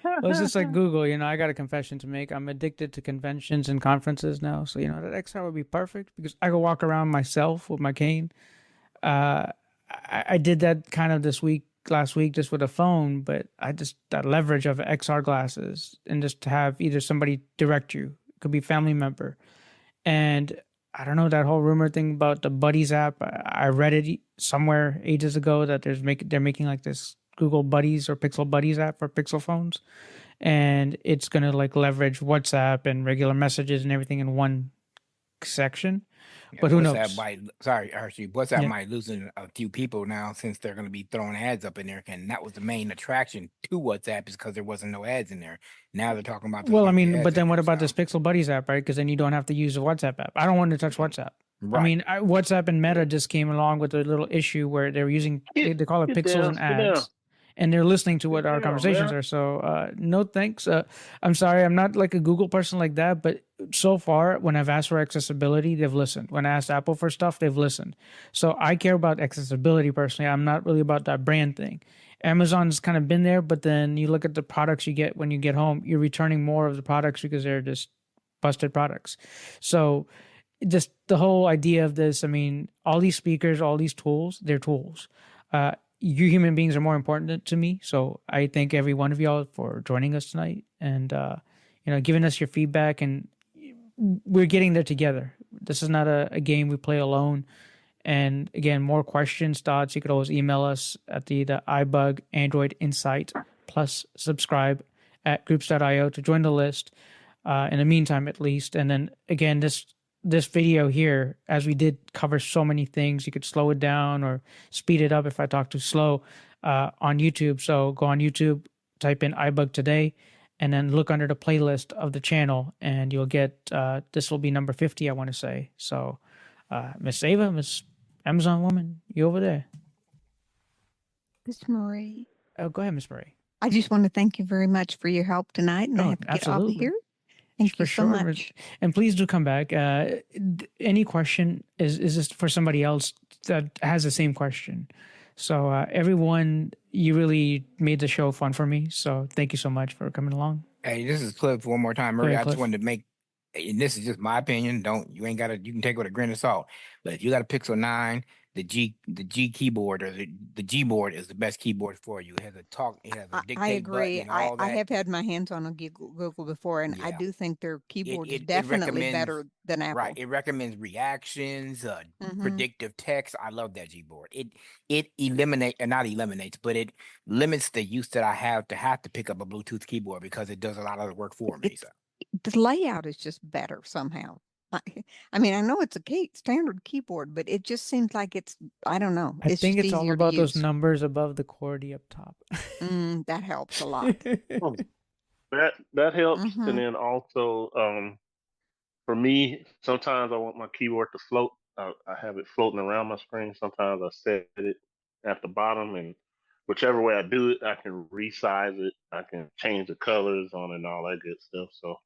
Well, it's just like Google. You know, I got a confession to make. I'm addicted to conventions and conferences now. So, you know, that XR would be perfect because I could walk around myself with my cane. I did that kind of last week just with a phone, but that leverage of XR glasses and just to have either somebody direct you, it could be family member. And I don't know, that whole rumor thing about the Buddies app. I read it somewhere ages ago that they're making like this Google Buddies or Pixel Buddies app for Pixel phones. And it's going to like leverage WhatsApp and regular messages and everything in one section. But who knows? WhatsApp might losing a few people now since they're going to be throwing ads up in there. And that was the main attraction to WhatsApp is because there wasn't no ads in there. Now they're talking about. Well, I mean, but then what about this Pixel Buddies app, right? Because then you don't have to use the WhatsApp app. I don't want to touch WhatsApp. Right. I mean, WhatsApp and Meta just came along with a little issue where they're using they call it pixels and ads. And they're listening to what our conversations are. So no thanks. I'm sorry. I'm not like a Google person like that. But so far, when I've asked for accessibility, they've listened. When I asked Apple for stuff, they've listened. So I care about accessibility personally. I'm not really about that brand thing. Amazon's kind of been there. But then you look at the products you get when you get home, you're returning more of the products because they're just busted products. So just the whole idea of this, I mean, all these speakers, all these tools, they're tools. You human beings are more important to me. So I thank every one of y'all for joining us tonight and, giving us your feedback, and we're getting there together. This is not a game we play alone. And again, more questions, thoughts, you could always email us at the iBug Android Insight plus subscribe at groups.io to join the list in the meantime, at least. And then again, this video here, as we did cover so many things, you could slow it down or speed it up if I talk too slow on YouTube. So go on YouTube, type in iBug Today, and then look under the playlist of the channel, and you'll get, this will be number 50, I want to say. So Miss Ava, Miss Amazon woman, you over there? Miss Marie. Oh, go ahead, Miss Marie. I just want to thank you very much for your help tonight, and I have to get off here. Thank you so much. And please do come back. Any question is this for somebody else that has the same question. So everyone, you really made the show fun for me. So thank you so much for coming along. Hey, this is Cliff one more time. Go Murray, ahead, I just Cliff. wanted to make, and this is just my opinion. You ain't gotta, you can take it with a grain of salt. But if you got a Pixel 9, the G keyboard or the G board is the best keyboard for you. It has a I dictate button agree. and all I that. have had my hands on a Google before, and I Yeah. do think their keyboard is It definitely recommends better than Apple. right. It recommends reactions, predictive text. I love that G board. It not eliminates, but it limits the use that I have to pick up a Bluetooth keyboard because it does a lot of the work for me. So The layout is just better somehow. I mean, I know it's a standard keyboard, but it just seems like I don't know. I think just it's all easier about to those use. numbers above the QWERTY up top. That helps a lot. That helps, Mhm. and then also for me, sometimes I want my keyboard to float. I have it floating around my screen. Sometimes I set it at the bottom, and whichever way I do it, I can resize it. I can change the colors on it and all that good stuff. So,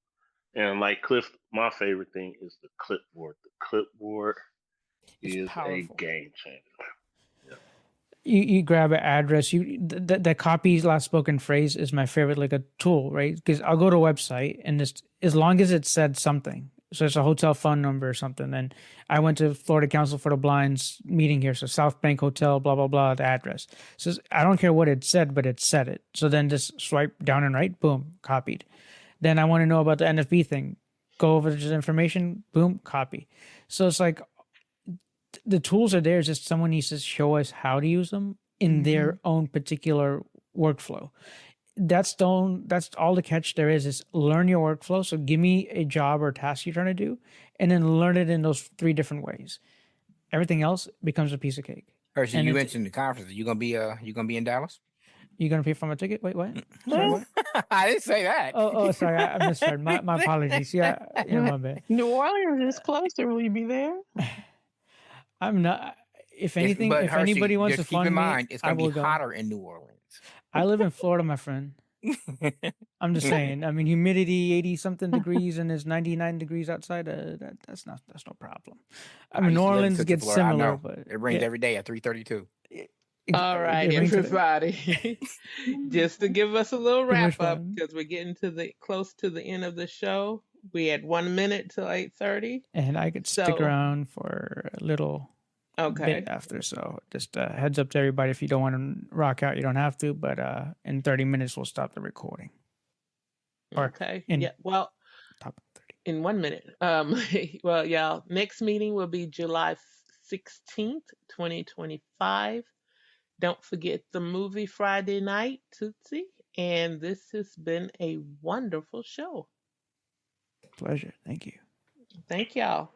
and like Cliff, my favorite thing is the clipboard. The clipboard is powerful. a game changer. You grab an address. The copy last spoken phrase is my favorite, like a tool, right? Because I'll go to a website and just as long as it said something, so it's a hotel phone number or something. And I went to Florida Council for the Blind's meeting here, so South Bank Hotel, blah blah blah, the address. So I don't care what it said, but it said it. So then just swipe down and right, boom, copied. Then I want to know about the NFB thing. Go over the information, boom, copy. So it's like the tools are there. It's just someone needs to show us how to use them in their own particular workflow. That's all the catch there is learn your workflow. So give me a job or task you're trying to do, and then learn it in those 3 different ways. Everything else becomes a piece of cake. Hershey, you mentioned the conference. You gonna be in Dallas? You gonna pay for my ticket? Wait, what? Sorry, what? I didn't say that. Oh, sorry, I misheard. My apologies. Yeah, my bad. New Orleans is closer. Will you be there? I'm not. If anything, But if Hershey, anybody wants to just keep fund in me, mind it's I gonna will be go. hotter in New Orleans. I live in Florida, my friend. I'm just saying. I mean, humidity 80 something degrees and it's 99 degrees outside. That's no problem. I mean, New used to live in Orleans Central gets Florida. I similar, know. but It rains yeah. every day at 3:32. All right, It rains today. everybody. Just to give us a little Too much wrap up fun. because we're getting close to the end of the show. We had 1 minute till 8:30. And I could stick around for a little bit after. So just a heads up to everybody. If you don't want to rock out, you don't have to. But in 30 minutes, we'll stop the recording. Okay. Yeah. Well, in 1 minute. Well, y'all, next meeting will be July 16th, 2025. Don't forget the movie Friday night, Tootsie. And this has been a wonderful show. Pleasure. Thank you. Thank y'all.